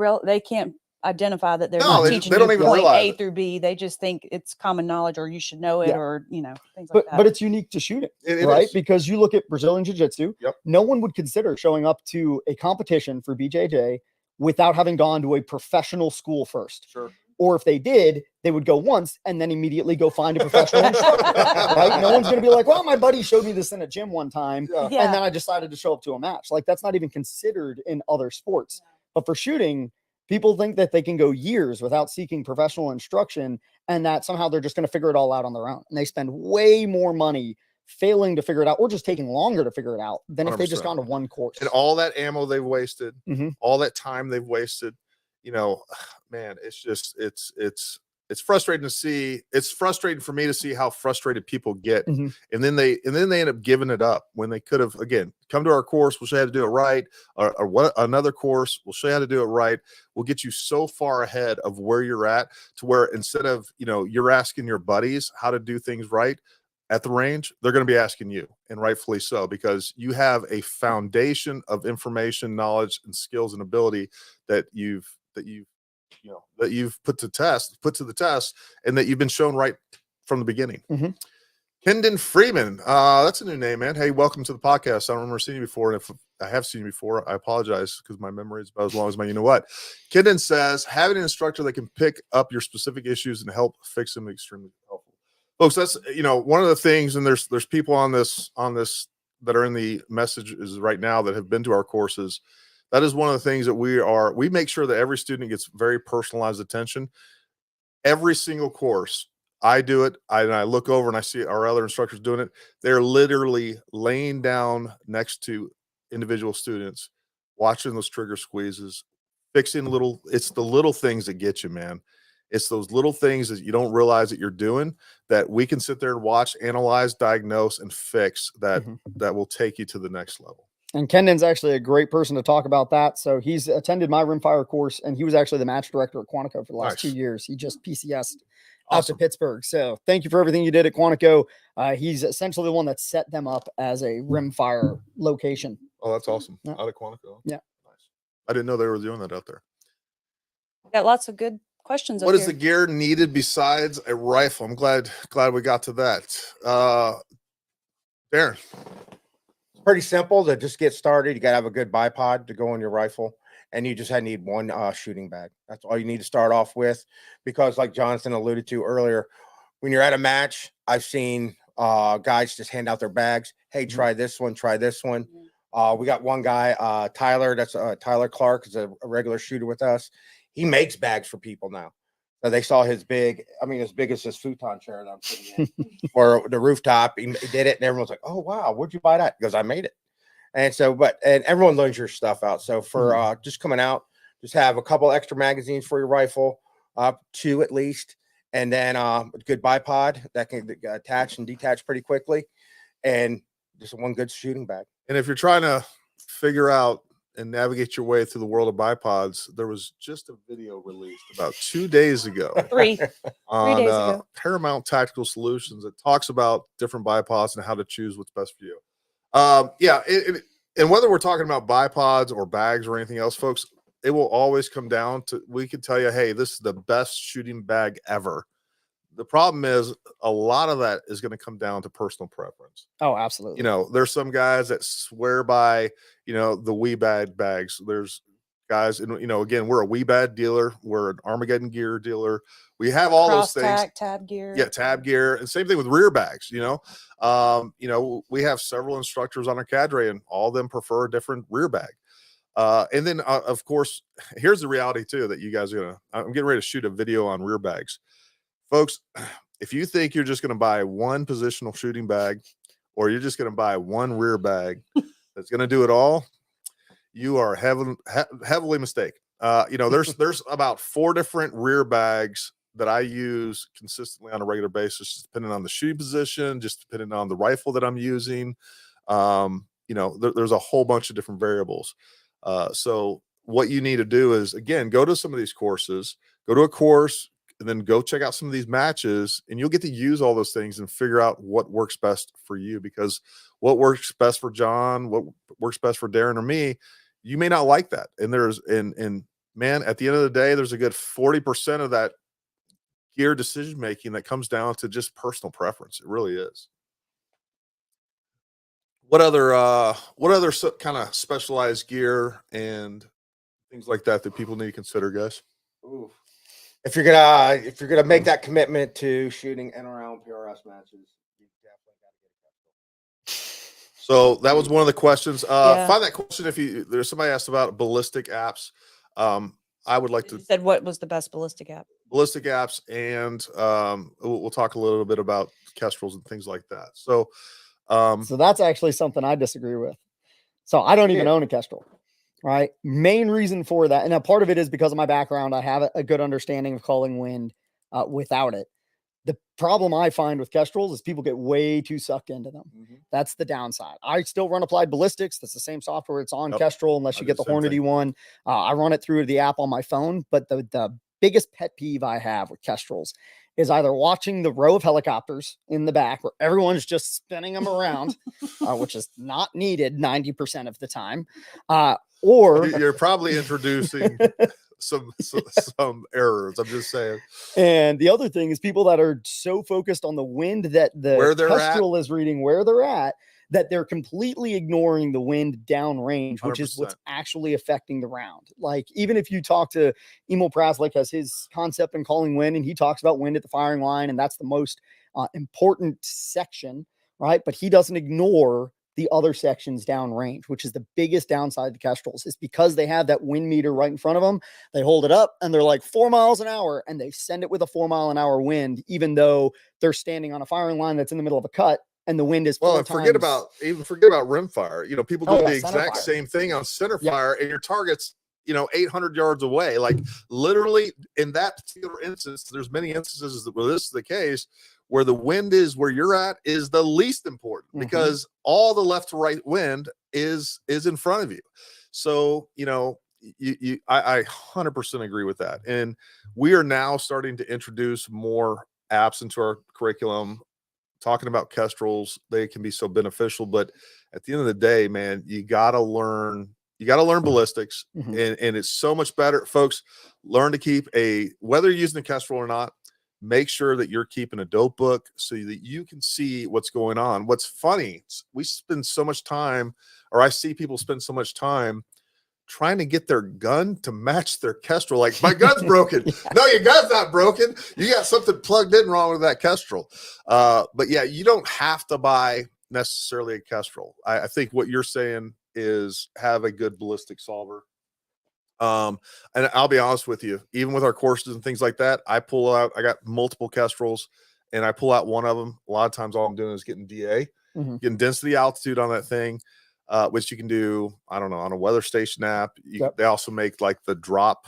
identify that they're No, not they teaching don't you even point realize A it. through B. They just think it's common knowledge, or you should know it, Yeah. or things like that. But it's unique to shooting, It right? is. Because you look at Brazilian Jiu-Jitsu, Yep. no one would consider showing up to a competition for BJJ without having gone to a professional school first. Sure. Or if they did, they would go once and then immediately go find a professional instructor, right? No one's going to be like, well, my buddy showed me this in a gym one time, Yeah. Yeah. and then I decided to show up to a match. Like, that's not even considered in other sports. But for shooting, people think that they can go years without seeking professional instruction, and that somehow they're just going to figure it all out on their own. And they spend way more money failing to figure it out, or just taking longer to figure it out, than if they just 100%. gone to one course. And all that ammo they've wasted, Mhm. all that time they've wasted, you know, man, it's just it's frustrating to see. It's frustrating for me to see how frustrated people get, Mhm. and then they end up giving it up when they could have, again, come to our course. We'll show you how to do it right, or what another course. We'll show you how to do it right. We'll get you so far ahead of where you're at, to where instead of, you know, you're asking your buddies how to do things right at the range, they're going to be asking you, and rightfully so, because you have a foundation of information, knowledge, and skills and ability that you've put to the test, and that you've been shown right from the beginning. Mhm. Kendon Freeman, that's a new name, man. Hey, welcome to the podcast. I don't remember seeing you before, and if I have seen you before, I apologize, because my memory is about as long as my, you know what. Kendon says having an instructor that can pick up your specific issues and help fix them is extremely helpful, folks. That's, you know, one of the things, and there's people on this that are in the messages right now that have been to our courses. That is one of the things that we make sure that every student gets very personalized attention. Every single course, I do it. I look over and I see our other instructors doing it. They're literally laying down next to individual students, watching those trigger squeezes, fixing it's the little things that get you, man. It's those little things that you don't realize that you're doing, that we can sit there and watch, analyze, diagnose, and fix, that will take you to the next level. And Kendon's actually a great person to talk about that. So he's attended my Rimfire course, and he was actually the match director at Quantico for the last 2 years. He just PCS'd out to Pittsburgh. So thank you for everything you did at Quantico. He's essentially the one that set them up as a Rimfire location. Oh, that's awesome. Yeah. Out of Quantico. Yeah. Nice. I didn't know they were doing that out there. Got lots of good questions. What is the gear needed besides a rifle? I'm glad we got to that. Darrin. Pretty simple to just get started. You got to have a good bipod to go on your rifle, and you just need one shooting bag. That's all you need to start off with, because like Jonathan alluded to earlier, when you're at a match, I've seen guys just hand out their bags. Hey, try this one, try this one. We got one guy, Tyler, that's Tyler Clark, is a regular shooter with us. He makes bags for people now. So they saw his as big as this futon chair that I'm sitting in for the rooftop. He did it, and everyone's like, "Oh wow, where'd you buy that?" Because I made it. And so, and everyone learns your stuff out. So for just coming out, just have a couple extra magazines for your rifle, 2 at least, and then a good bipod that can attach and detach pretty quickly, and just one good shooting bag. And if you're trying to figure out and navigate your way through the world of bipods, there was just a video released about 2 days ago. 3 on 3 days ago. Paramount Tactical Solutions that talks about different bipods and how to choose what's best for you. And whether we're talking about bipods or bags or anything else, folks, it will always come down to, we can tell you, hey, this is the best shooting bag ever. The problem is a lot of that is going to come down to personal preference. Oh, absolutely. You know, there's some guys that swear by, you know, the wee bad bags. There's guys. And, again, we're a WeBad dealer. We're an Armageddon gear dealer. We have all those things. Tab gear. Yeah, tab gear, and same thing with rear bags. We have several instructors on our cadre, and all of them prefer a different rear bag. And then, of course, here's the reality too that you guys are I'm getting ready to shoot a video on rear bags, folks. If you think you're just going to buy one positional shooting bag, or you're just going to buy one rear bag that's going to do it all, you are heavily mistaken. There's about 4 different rear bags that I use consistently on a regular basis, just depending on the shooting position, just depending on the rifle that I'm using. There's a whole bunch of different variables. So what you need to do is, again, go to some of these courses, go to a course, and then go check out some of these matches, and you'll get to use all those things and figure out what works best for you, because what works best for John, what works best for Darrin or me, you may not like that. And man, at the end of the day, there's a good 40% of that gear decision making that comes down to just personal preference. It really is. What other kind of specialized gear and things like that people need to consider, guys? Ooh. If you're gonna make that commitment to shooting NRL and PRS matches, you definitely got to get a pistol. So that was one of the questions. Find that question if there's somebody asked about ballistic apps. I would like to. You said what was the best ballistic app? Ballistic apps, and we'll talk a little bit about kestrels and things like that. So that's actually something I disagree with. So I don't even own a kestrel, right? Main reason for that, and a part of it is because of my background. I have a good understanding of calling wind without it. The problem I find with kestrels is people get way too sucked into them. Mm-hmm. That's the downside. I still run applied ballistics. That's the same software. It's on kestrel, unless you get the Hornady one. I run it through the app on my phone. But the biggest pet peeve I have with kestrels is either watching the row of helicopters in the back where everyone's just spinning them around, which is not needed 90% of the time, or you're probably introducing some errors. I'm just saying. And the other thing is people that are so focused on the wind that the kestrel is reading where they're at, that they're completely ignoring the wind downrange, which 100%. Is what's actually affecting the round. Like, even if you talk to Emil Praslik has his concept in calling wind, and he talks about wind at the firing line, and that's the most important section, right? But he doesn't ignore the other sections downrange, which is the biggest downside of the kestrels, is because they have that wind meter right in front of them. They hold it up and they're like 4 miles an hour, and they send it with a 4 mile an hour wind, even though they're standing on a firing line that's in the middle of a cut and the wind is forget about Rimfire. People do the exact same thing on centerfire, and your target's 800 yards away. Like, literally, in that particular instance, there's many instances where this is the case, where the wind is where you're at is the least important, because all the left to right wind is in front of you. So, I 100% agree with that. And we are now starting to introduce more apps into our curriculum, talking about kestrels. They can be so beneficial, but at the end of the day, man, you got to learn ballistics, and it's so much better. Folks, learn to keep whether you're using a kestrel or not, make sure that you're keeping a dope book so that you can see what's going on. What's funny, we spend so much time, or I see people spend so much time trying to get their gun to match their kestrel. Like, my gun's broken. No, your gun's not broken. You got something plugged in wrong with that kestrel. But yeah, you don't have to buy necessarily a kestrel. I think what you're saying is have a good ballistic solver. And I'll be honest with you, even with our courses and things like that, I got multiple kestrels, and I pull out one of them. A lot of times all I'm doing is getting DA, getting density altitude on that thing, which you can do, I don't know, on a weather station app. They also make like the drop,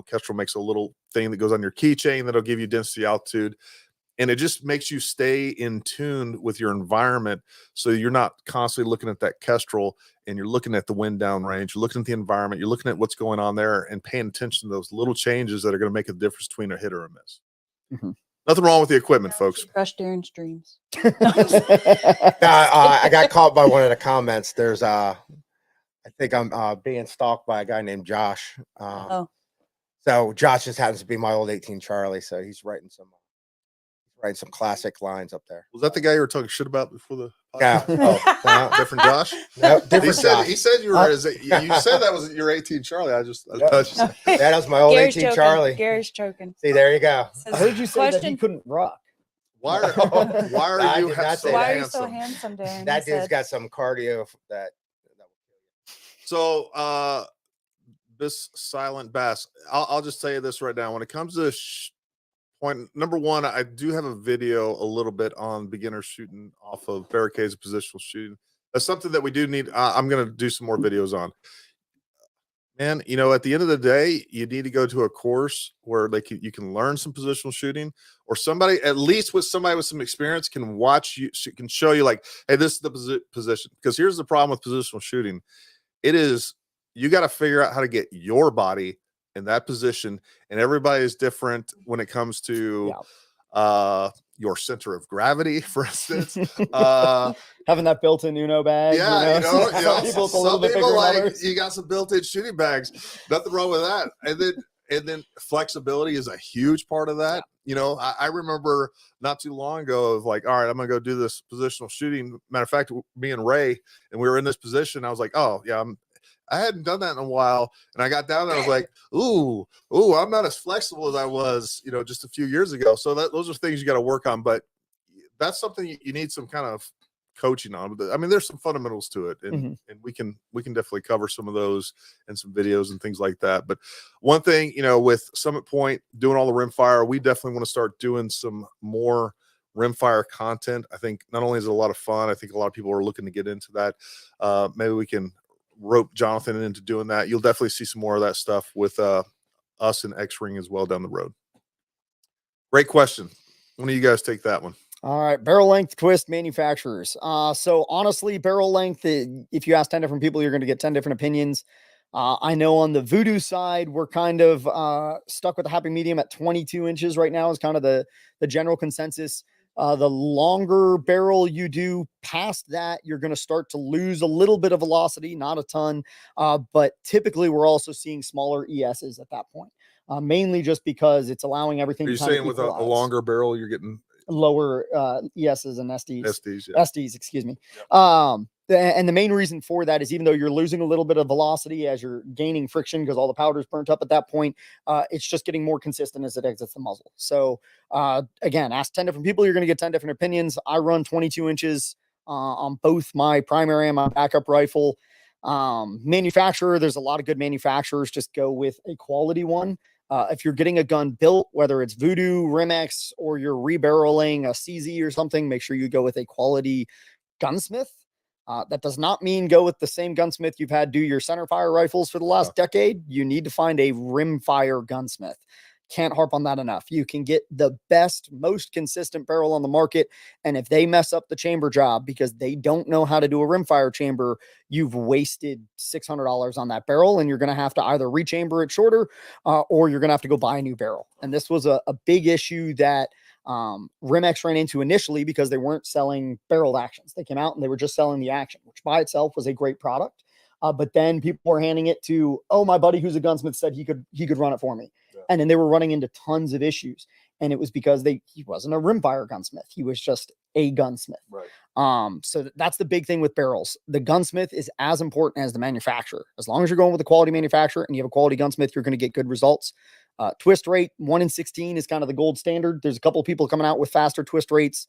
Kestrel makes a little thing that goes on your keychain that'll give you density altitude. And it just makes you stay in tune with your environment, so you're not constantly looking at that kestrel and you're looking at the wind downrange, you're looking at the environment, you're looking at what's going on there, and paying attention to those little changes that are going to make a difference between a hit or a miss. Nothing wrong with the equipment, folks. Crush Darrin's dreams. I got caught by one of the comments. There's I think I'm being stalked by a guy named Josh. So Josh just happens to be my old 18 Charlie, so he's writing some classic lines up there. Was that the guy you were talking shit about before the No, oh, no, Different Josh. no, He different said Josh. he said you were. You said that was your 18 Charlie. I Yeah. thought you said. That was my old Gary's 18 choking. Charlie. Gary's choking. See, there you go. I heard you say that he Question. couldn't rock. Why are I you did not so say Why that. are you so handsome? handsome, Darren? That He dude's said. got some cardio that So, this silent bass, I'll just tell you this right now. When it comes to point number one, I do have a video a little bit on beginner shooting off of barricades and positional shooting. That's something that we do need. I'm going to do some more videos on. Man, at the end of the day, you need to go to a course where you can learn some positional shooting, or somebody, at least with somebody with some experience, can watch you, can show you like, hey, this is the position. Because here's the problem with positional shooting. You got to figure out how to get your body in that position, and everybody is different when it comes to your center of gravity, for instance. Having that built-in Uno bag. Yeah, some people it's a little bit bigger than others. You got some built-in shooting bags. Nothing wrong with that. And then flexibility is a huge part of that. I remember not too long ago of like, all right, I'm gonna go do this positional shooting. Matter of fact, me and Ray, and we were in this position. I was like, oh yeah, I hadn't done that in a while, and I got down there. I was like, ooh, I'm not as flexible as I was, just a few years ago. So those are things you got to work on. But that's something you need some kind of coaching on. But I mean, there's some fundamentals to it, and we can definitely cover some of those in some videos and things like that. But one thing, with Summit Point doing all the rimfire, we definitely want to start doing some more rimfire content. I think not only is it a lot of fun, I think a lot of people are looking to get into that. Maybe we can rope Jonathan into doing that. You'll definitely see some more of that stuff with us and X-Ring as well down the road. Great question. When do you guys take that one? All right, barrel length twist manufacturers. So honestly, barrel length, if you ask 10 different people, you're going to get 10 different opinions. I know on the Vudoo side, we're kind of stuck with the happy medium at 22 inches right now is kind of the general consensus. The longer barrel you do past that, you're going to start to lose a little bit of velocity, not a ton. But typically we're also seeing smaller ESs at that point, mainly just because it's allowing everything. Are you saying with a longer barrel, you're getting lower ESs and SDs? SDs, excuse me. Yep. And the main reason for that is even though you're losing a little bit of velocity as you're gaining friction because all the powder's burnt up at that point, it's just getting more consistent as it exits the muzzle. So again, ask 10 different people, you're going to get 10 different opinions. I run 22 inches on both my primary and my backup rifle. Manufacturer, there's a lot of good manufacturers. Just go with a quality one. If you're getting a gun built, whether it's Vudoo, Rimex, or you're rebarreling a CZ or something, make sure you go with a quality gunsmith. That does not mean go with the same gunsmith you've had do your centerfire rifles for the last decade. You need to find a rimfire gunsmith. Can't harp on that enough. You can get the best, most consistent barrel on the market. And if they mess up the chamber job because they don't know how to do a rimfire chamber, you've wasted $600 on that barrel. And you're going to have to either rechamber it shorter or you're going to have to go buy a new barrel. And this was a big issue that Rimex ran into initially because they weren't selling barreled actions. They came out and they were just selling the action, which by itself was a great product. But then people were handing it to, my buddy who's a gunsmith said he could run it for me. Yeah. And then they were running into tons of issues. And it was because he wasn't a rimfire gunsmith. He was just a gunsmith. Right. So that's the big thing with barrels. The gunsmith is as important as the manufacturer. As long as you're going with a quality manufacturer and you have a quality gunsmith, you're going to get good results. Twist rate 1 in 16 is kind of the gold standard. There's a couple of people coming out with faster twist rates.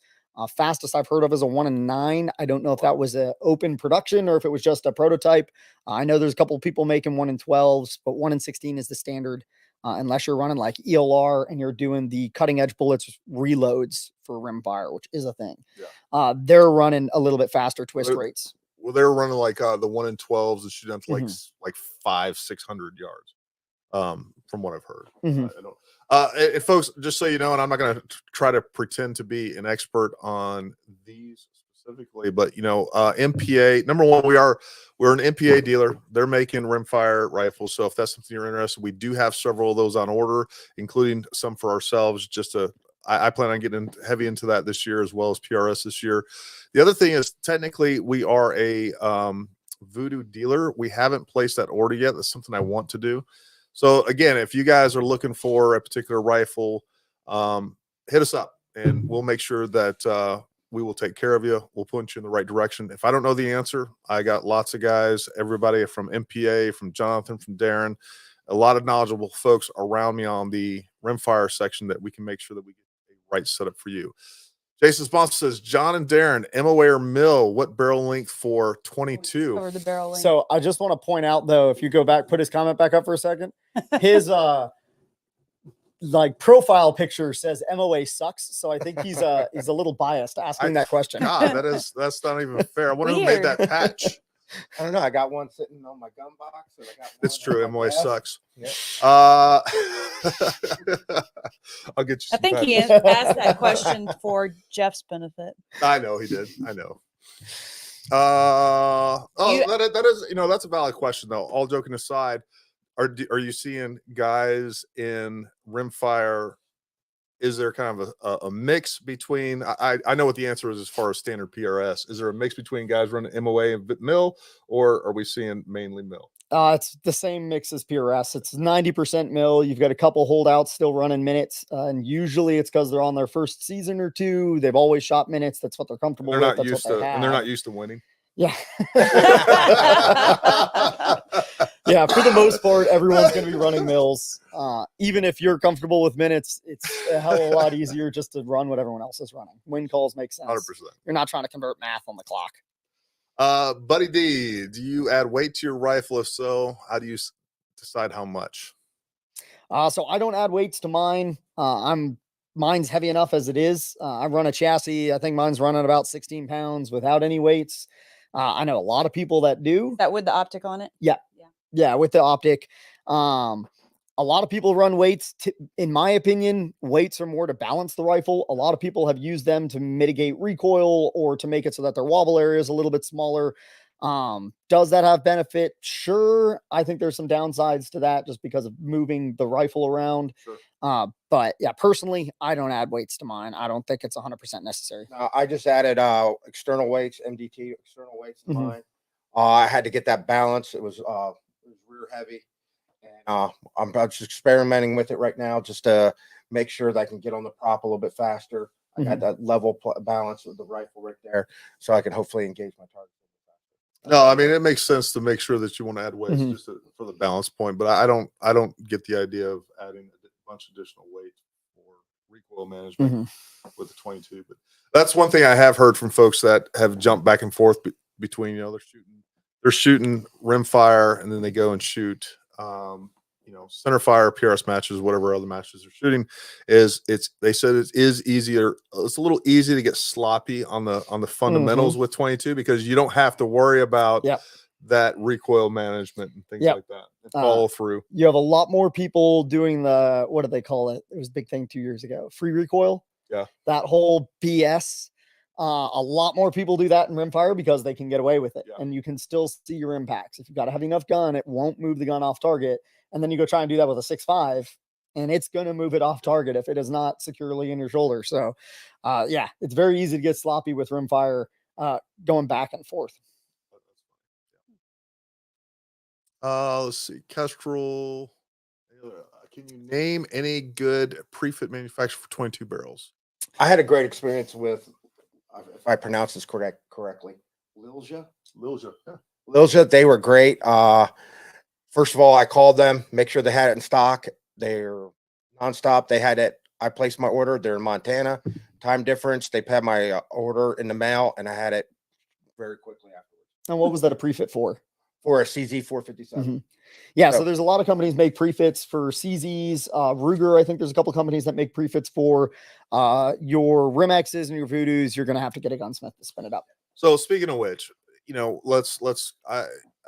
Fastest I've heard of is a 1 in 9. I don't know if that was an open production or if it was just a prototype. I know there's a couple of people making 1 in 12s, but 1 in 16 is the standard. Unless you're running like ELR and you're doing the cutting edge bullets reloads for rimfire, which is a thing. Yeah. They're running a little bit faster twist rates. Well, they're running like the 1 in 12s and shooting up to like 500-600 yards. From what I've heard. I don't. And folks, just so you know, and I'm not going to try to pretend to be an expert on these specifically, but MPA. Number one, we're an MPA dealer. They're making rimfire rifles, so if that's something you're interested, we do have several of those on order, including some for ourselves. I plan on getting heavy into that this year as well as PRS this year. The other thing is technically we are a Vudoo dealer. We haven't placed that order yet. That's something I want to do. So again, if you guys are looking for a particular rifle, hit us up and we'll make sure that we will take care of you. We'll point you in the right direction. If I don't know the answer, I got lots of guys, everybody from MPA, from Jonathan, from Darrin, a lot of knowledgeable folks around me on the Rimfire section that we can make sure that we get the right setup for you. Jason Sponsor says, John and Darrin, MOA or mill, what barrel length for 22? Cover the barrel length. So I just want to point out though, if you go back, put his comment back up for a second, his like profile picture says MOA sucks. So I think he's a little biased asking that question. God, that's not even fair. I wonder who made that patch. I don't know. I got one sitting on my gun box. And I got It's true. MOA sucks. Yeah. I'll get you I some think he patches. asked that question for Jeff's benefit. I know he did. I know. You- That is, that's a valid question though. All joking aside, are you seeing guys in Rimfire? Is there kind of a mix between? I know what the answer is as far as standard PRS. Is there a mix between guys running MOA and mill, or are we seeing mainly mill? It's the same mix as PRS. It's 90% mill. You've got a couple holdouts still running minutes, and usually it's because they're on their first season or two. They've always shot minutes. That's what they're comfortable They're with. not That's used what to, they and they're have. not used to winning. Yeah. Yeah, for the most part, everyone's going to be running mills. Even if you're comfortable with minutes, it's a hell of a lot easier just to run what everyone else is running. Win calls make sense. 100%. You're not trying to convert math on the clock. Buddy D, do you add weight to your rifle? If so, how do you decide how much? So I don't add weights to mine. Mine's heavy enough as it is. I run a chassis. I think mine's running about 16 pounds without any weights. I know a lot of people that do. That with the optic on it? Yeah, with the optic. A lot of people run weights. In my opinion, weights are more to balance the rifle. A lot of people have used them to mitigate recoil or to make it so that their wobble area is a little bit smaller. Does that have benefit? Sure. I think there's some downsides to that just because of moving the rifle around. Sure. But yeah, personally, I don't add weights to mine. I don't think it's 100% necessary. I just added external weights, MDT external weights to Mhm. mine. I had to get that balance. It was rear heavy, and I'm just experimenting with it right now just to make sure that I can get on the prop a little bit faster. I got that level balance with the rifle right there, so I can hopefully engage my target. No, I mean it makes sense to make sure that you want to add weights Mhm. just for the balance point, but I don't get the idea of adding a bunch of additional weight for recoil management with the 22. But that's one thing I have heard from folks that have jumped back and forth between they're shooting Rimfire and then they go and shoot centerfire, PRS matches, whatever other matches they're shooting. They said it is easier. It's a little easy to get sloppy on the fundamentals with 22 because you don't have to worry about that recoil management and things like that and follow through. You have a lot more people doing what do they call it? It was a big thing 2 years ago. Free recoil. Yeah. That whole BS. A lot more people do that in Rimfire because they can get away with it and you can still see your impacts. If you've got a heavy enough gun, it won't move the gun off target. And then you go try and do that with a 6.5 and it's going to move it off target if it is not securely in your shoulder. So it's very easy to get sloppy with Rimfire going back and forth. Let's see. Kestrel. Can you name any good pre-fit manufacturer for 22 barrels? I had a great experience with, if I pronounce this correctly, Lilja. Yeah. Lilja, they were great. First of all, I called them, make sure they had it in stock. They're nonstop. They had it. I placed my order. They're in Montana. Time difference. They had my order in the mail, and I had it very quickly afterwards. And what was that a pre-fit for? For a CZ 457. Yeah, so there's a lot of companies make pre-fits for CZs. Ruger, I think there's a couple companies that make pre-fits for your Rimexes and your Vudoos. You're going to have to get a gunsmith to spin it up. So speaking of which,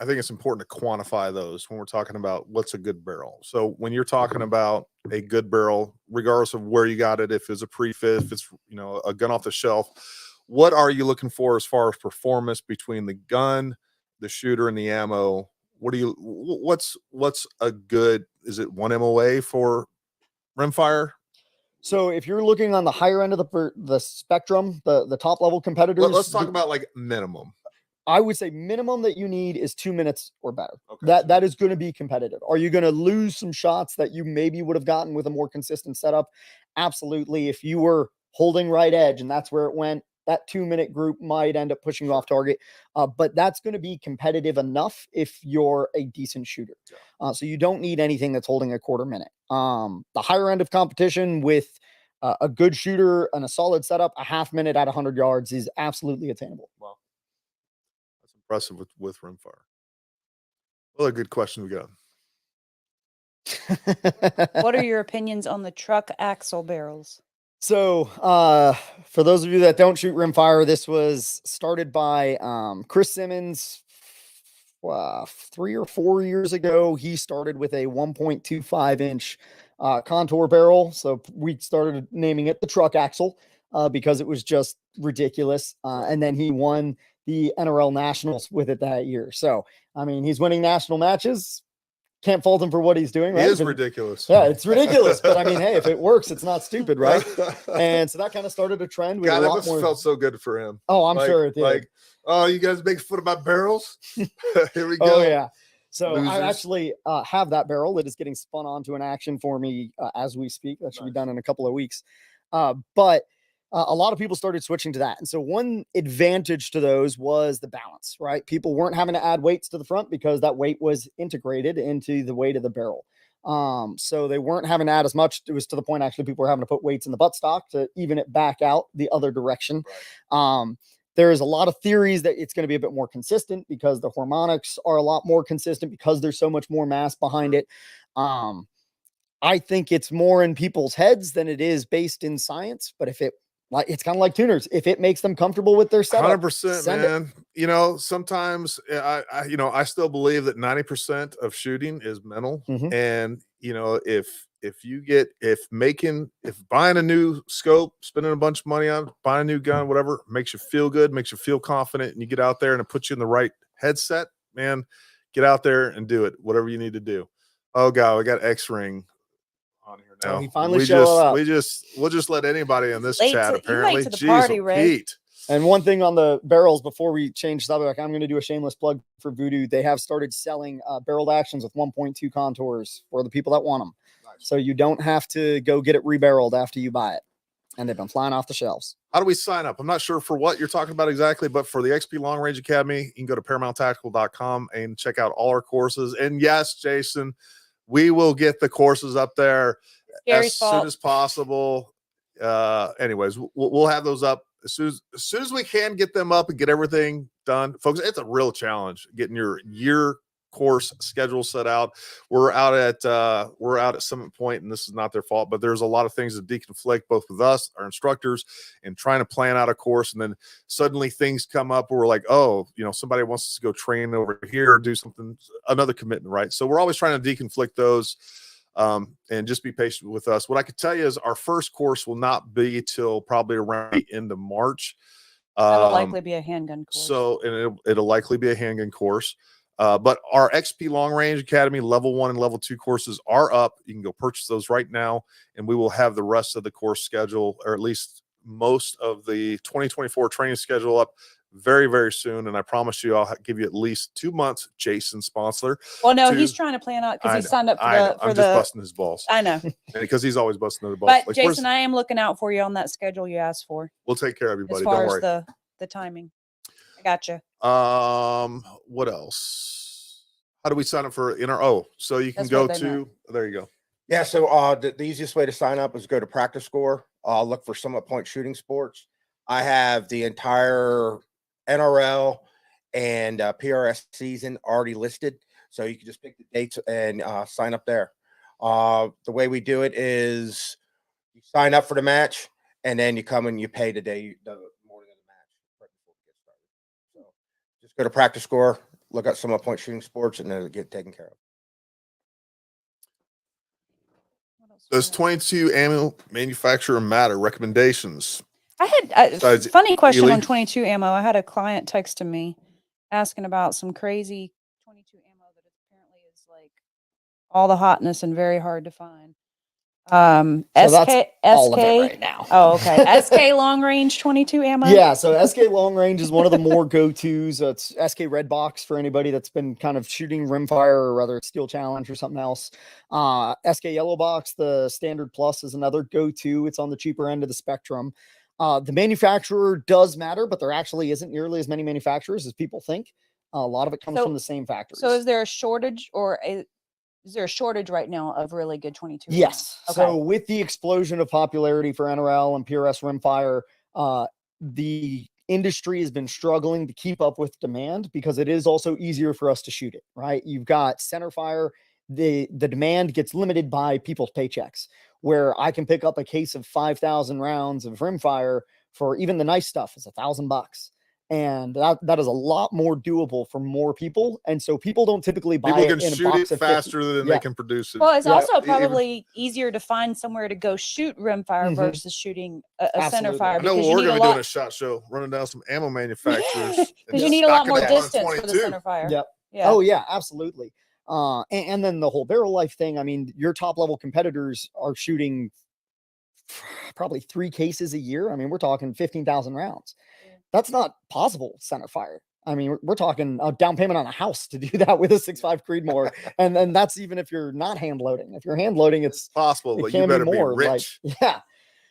I think it's important to quantify those when we're talking about what's a good barrel. So when you're talking about a good barrel, regardless of where you got it, if it's a pre-fit, if it's a gun off the shelf, what are you looking for as far as performance between the gun, the shooter, and the ammo? What's a good, is it 1 MOA for Rimfire? So if you're looking on the higher end of the spectrum, the top level competitors, let's talk about like minimum. I would say minimum that you need is 2 minutes or better. Okay. That is going to be competitive. Are you going to lose some shots that you maybe would have gotten with a more consistent setup? Absolutely. If you were holding right edge and that's where it went, that 2-minute group might end up pushing you off target. But that's going to be competitive enough if you're a decent shooter. So you don't need anything that's holding a quarter minute. The higher end of competition with a good shooter and a solid setup, a half minute at 100 yards is absolutely attainable. Wow. That's impressive with Rimfire. Well, a good question we got. What are your opinions on the truck axle barrels? So, for those of you that don't shoot Rimfire, this was started by Chris Simmons 3 or 4 years ago. He started with a 1.25-inch contour barrel. So we started naming it the truck axle because it was just ridiculous. And then he won the NRL Nationals with it that year. So, I mean, he's winning national matches. Can't fault him for what he's doing. Right? It is ridiculous. Yeah, it's ridiculous. But I mean, hey, if it works, it's not stupid, right? And so that kind of started a trend. With God, a that lot must have more... felt so good for him. Oh, I'm sure it did. Like, oh, you guys make fun of my barrels? Here we go. Oh, yeah. So Losers. I actually have that barrel. It is getting spun onto an action for me as we speak. That should be done in a couple of weeks. But a lot of people started switching to that. And so one advantage to those was the balance, right? People weren't having to add weights to the front because that weight was integrated into the weight of the barrel. So they weren't having to add as much. It was to the point, actually, people were having to put weights in the buttstock to even it back out the other direction. Right. There's a lot of theories that it's going to be a bit more consistent because the harmonics are a lot more consistent because there's so much more mass behind it. I think it's more in people's heads than it is based in science. But if it, like, it's kind of like tuners. If it makes them comfortable with their setup, 100%, man. You know, sometimes I still believe that 90% of shooting is mental. Mhm. And, you know, if buying a new scope, spending a bunch of money on buying a new gun, whatever, makes you feel good, makes you feel confident, and you get out there and it puts you in the right headset, man, get out there and do it, whatever you need to do. Oh God, we got X-Ring on here now. He finally showed up. We'll just let anybody in this Late chat, to- you apparently. late to the Jeez, party, oh, Ray. Pete. And one thing on the barrels before we change subject, I'm going to do a shameless plug for Vudoo. They have started selling barreled actions with 1.2 contours for the people that want them. Nice. So you don't have to go get it rebarreled after you buy it. And they've been flying off the shelves. How do we sign up? I'm not sure for what you're talking about exactly, but for the XP Long Range Academy, you can go to ParamountTactical.com and check out all our courses. And yes, Jason, we will get the courses up there as soon as possible. Anyways, we'll have those up as soon as we can get them up and get everything done. Folks, it's a real challenge getting your year course schedule set out. We're out at Summit Point, and this is not their fault, but there's a lot of things that deconflict both with us, our instructors, and trying to plan out a course. And then suddenly things come up where we're like, oh, you know, somebody wants us to go train over here or do something, another commitment, right? So we're always trying to deconflict those. And just be patient with us. What I could tell you is our first course will not be till probably around the end of March. That'll likely be a handgun course. So, and it'll likely be a handgun course. But our XP Long Range Academy level 1 and level 2 courses are up. You can go purchase those right now, and we will have the rest of the course schedule, or at least most of the 2024 training schedule up very, very soon. And I promise you, I'll give you at least 2 months, Jason Sponsler. Well, no, he's trying to plan out because he signed up for I'm just busting his balls. I know. Because he's always busting the balls. But like, Jason, I am looking out for you on that schedule you asked for. We'll take care of you, buddy. As far Don't worry. as the timing. I gotcha. What else? How do we sign up for so you can go to there you go. Yeah, so the easiest way to sign up is go to Practice Score, look for Summit Point Shooting Sports. I have the entire NRL and PRS season already listed, so you can just pick the dates and sign up there. The way we do it is you sign up for the match, and then you come and you pay the morning of the match right before we get started. So just go to Practice Score, look at Summit Point Shooting Sports, and it'll get taken care of. Does 22 ammo manufacturer matter? Recommendations? I had a funny question Ely? on 22 ammo. I had a client texting me asking about some crazy 22 ammo that apparently is like all the hotness and very hard to find. So that's all of it right now. Oh, okay. SK long range 22 ammo. Yeah, so SK long range is one of the more go-tos. It's SK red box for anybody that's been kind of shooting rimfire, or whether it's steel challenge or something else. SK yellow box, the standard plus, is another go-to. It's on the cheaper end of the spectrum. The manufacturer does matter, but there actually isn't nearly as many manufacturers as people think. A lot of it comes from the same factories. So is there a shortage is there a shortage right now of really good 22? Yes. Okay. So with the explosion of popularity for NRL and PRS Rimfire, the industry has been struggling to keep up with demand because it is also easier for us to shoot it, right? You've got centerfire. The demand gets limited by people's paychecks, where I can pick up a case of 5,000 rounds of rimfire for even the nice stuff is $1,000. And that is a lot more doable for more people. And so people don't typically buy People it can in a shoot box it of 50. faster than they can produce it. Well, it's Yeah. also Even- probably easier to find somewhere to go shoot rimfire Mhm. versus shooting a Absolutely. centerfire I know because we're you need going a to be doing lot a shot show, running down some ammo manufacturers. because you need a lot more distance for the centerfire. Yep. Yeah. Oh yeah, absolutely. And then the whole barrel life thing. I mean, your top level competitors are shooting probably 3 cases a year. I mean, we're talking 15,000 rounds. That's not possible centerfire. I mean, we're talking a down payment on a house to do that with a 6.5 Creedmoor. and then that's even if you're not hand loading. If you're hand loading, it's possible, it but can you better be more. be rich. Like, yeah.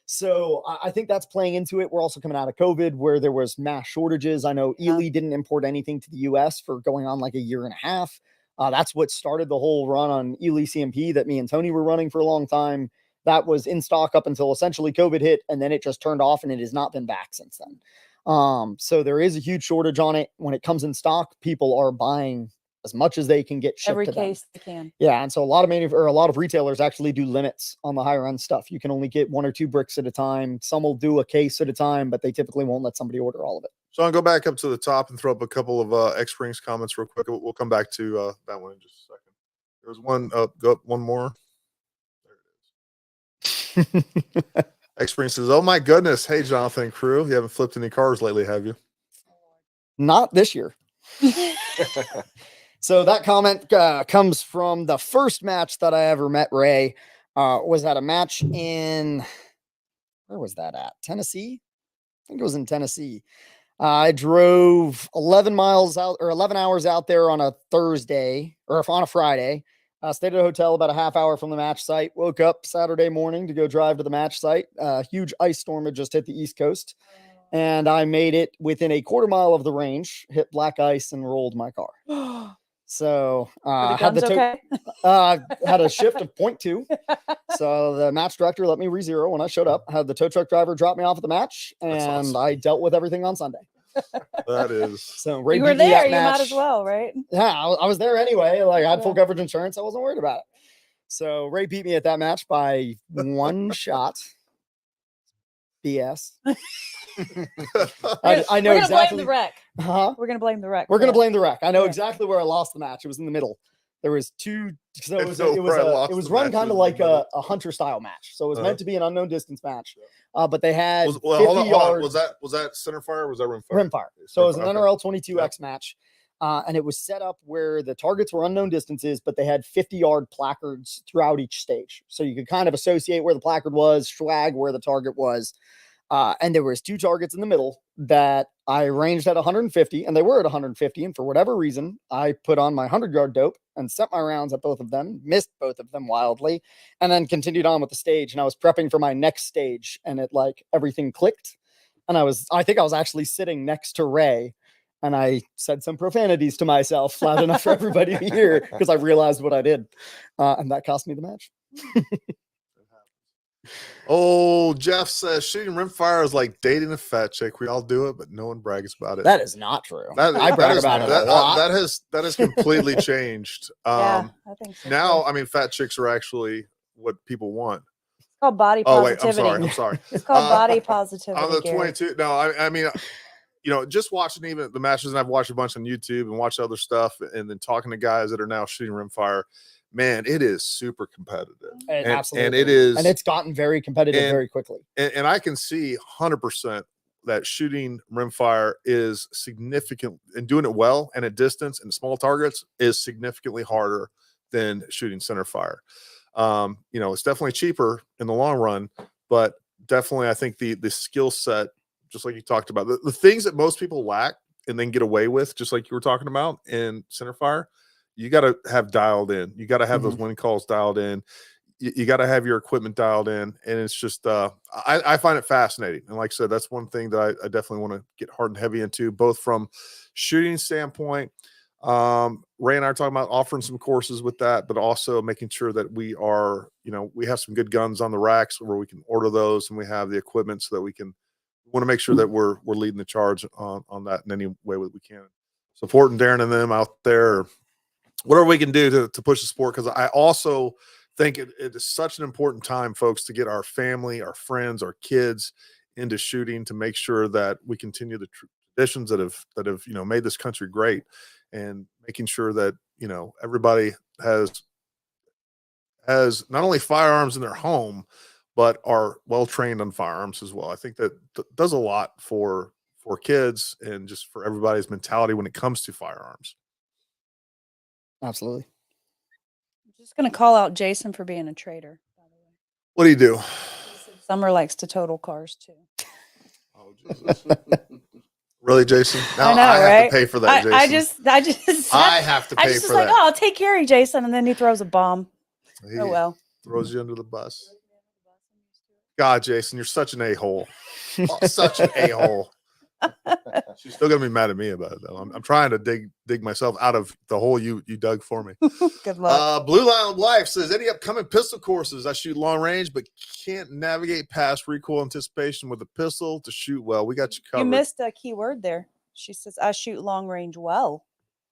So I think that's playing into it. We're also coming out of COVID where there was mass shortages. I know Ely didn't import anything to the US for going on like a year and a half. That's what started the whole run on Ely CMP that me and Tony were running for a long time. That was in stock up until essentially COVID hit, and then it just turned off, and it has not been back since then. So there is a huge shortage on it. When it comes in stock, people are buying as much as they can get shipped Every to them. case they can. Yeah, and so a lot of retailers actually do limits on the higher end stuff. You can only get 1 or 2 bricks at a time. Some will do a case at a time, but they typically won't let somebody order all of it. So I'll go back up to the top and throw up a couple of X-Springs comments real quick. We'll come back to that one in just a second. There was one go up one more. There it is. X-Spring says, "Oh my goodness, hey Jonathan crew, you haven't flipped any cars lately, have you?" Not this year. So that comment comes from the first match that I ever met Ray. Was at a match in, where was that at? Tennessee? I think it was in Tennessee. I drove 11 miles out or 11 hours out there on a Thursday or on a Friday. Stayed at a hotel about a half hour from the match site. Woke up Saturday morning to go drive to the match site. Huge ice storm had just hit the East Coast. And I made it within a quarter mile of the range, hit black ice, and rolled my car. So had a shift of 0.2. So the match director let me re-zero when I showed up. Had the tow truck driver drop me off at the match, and awesome. I dealt with everything on Sunday. That is. So Ray You were beat me there. that You might match. as well, right? Yeah, I was there anyway. Like I had full Yeah. coverage insurance. I wasn't worried about it. So Ray beat me at that match by 1 shot. BS. I know We're gonna exactly. blame the wreck. Huh? We're gonna blame the wreck. We're for gonna that. blame the wreck. I know Yeah. exactly where I lost the match. It was in the middle. There was 2. So I it was know where I it lost was the run match. kind It of was in like the middle. a hunter style match. So it was Uh-huh. meant to be an unknown distance match. But they had Well, 50 hold on. yard Was that centerfire or was that rimfire? rimfire. So it was an Okay. NRL 22X match. And it was set up where the targets were unknown distances, but they had 50-yard placards throughout each stage. So you could kind of associate where the placard was, swag where the target was. And there was 2 targets in the middle that I ranged at 150, and they were at 150. And for whatever reason, I put on my 100-yard dope and sent my rounds at both of them, missed both of them wildly, and then continued on with the stage. And I was prepping for my next stage, and it like everything clicked. And I think I was actually sitting next to Ray, and I said some profanities to myself loud enough for everybody to hear because I realized what I did. And that cost me the match. Oh, Jeff says shooting rimfire is like dating a fat chick. We all do it, but no one brags about it. That is not true. I brag about it a lot. That has completely changed. Yeah, I think so. Now, too. I mean, fat chicks are actually what people want. It's called body Oh wait, positivity. I'm sorry. It's called body positivity. On the Gary. 22. No, I mean, you know, just watching even the matches, and I've watched a bunch on YouTube and watched other stuff, and then talking to guys that are now shooting rimfire. Man, it is super competitive. Absolutely. And it is, and it's gotten very competitive very quickly. and I can see 100% that shooting rimfire is significant and doing it well and at distance and small targets is significantly harder than shooting centerfire. You know, it's definitely cheaper in the long run, but definitely I think the skill set, just like you talked about, the things that most people lack and then get away with, just like you were talking about in centerfire, you got to have dialed in. You got to have those wind calls dialed in. you got to have your equipment dialed in, and it's just I find it fascinating. And like I said, that's one thing that I definitely want to get hard and heavy into, both from shooting standpoint. Ray and I are talking about offering some courses with that, but also making sure that we are, we have some good guns on the racks where we can order those, and we have the equipment so that we want to make sure that we're leading the charge on that in any way that we can. Supporting Darrin and them out there, whatever we can do to push the sport. Because I also think it is such an important time, folks, to get our family, our friends, our kids into shooting, to make sure that we continue the traditions that have made this country great, and making sure that everybody has not only firearms in their home, but are well trained on firearms as well. I think that does a lot for kids and just for everybody's mentality when it comes to firearms. Absolutely. I'm just going to call out Jason for being a traitor, by the way. What do you do? Summer likes to total cars too. Oh, Jesus. Really, Jason? Now I know, I have right? to pay for that, Jason. I have to I pay just for like, that. oh, I'll take care of you, Jason, and then he throws a bomb. He Oh well. throws you under the bus. God, Jason, you're such an a-hole. Such an a-hole. She's still gonna be mad at me about it, though. I'm trying to dig myself out of the hole you dug for me. Good luck. Blue Line Life says, any upcoming pistol courses? I shoot long range, but can't navigate past recoil anticipation with a pistol to shoot well. We got you covered. You missed a key word there. She says, I shoot long range well.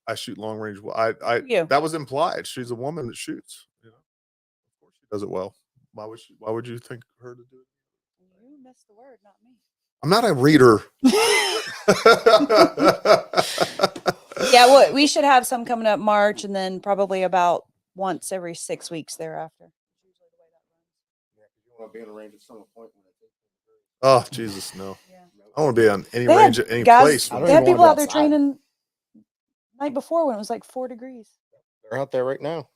I shoot long range well. You. That was implied. She's a woman that shoots. Of course she does it well. Why would you think her to do it? You missed the word, not me. I'm not a reader. Yeah, what we should have some coming up March, and then probably about once every 6 weeks thereafter. You want to be in a range at some point. Oh, Jesus, no. Yeah. I want to be on any They range had at any guys- place. I don't They had even people wanna out be there outside. training night before when it was like 4 degrees. They're out there right now.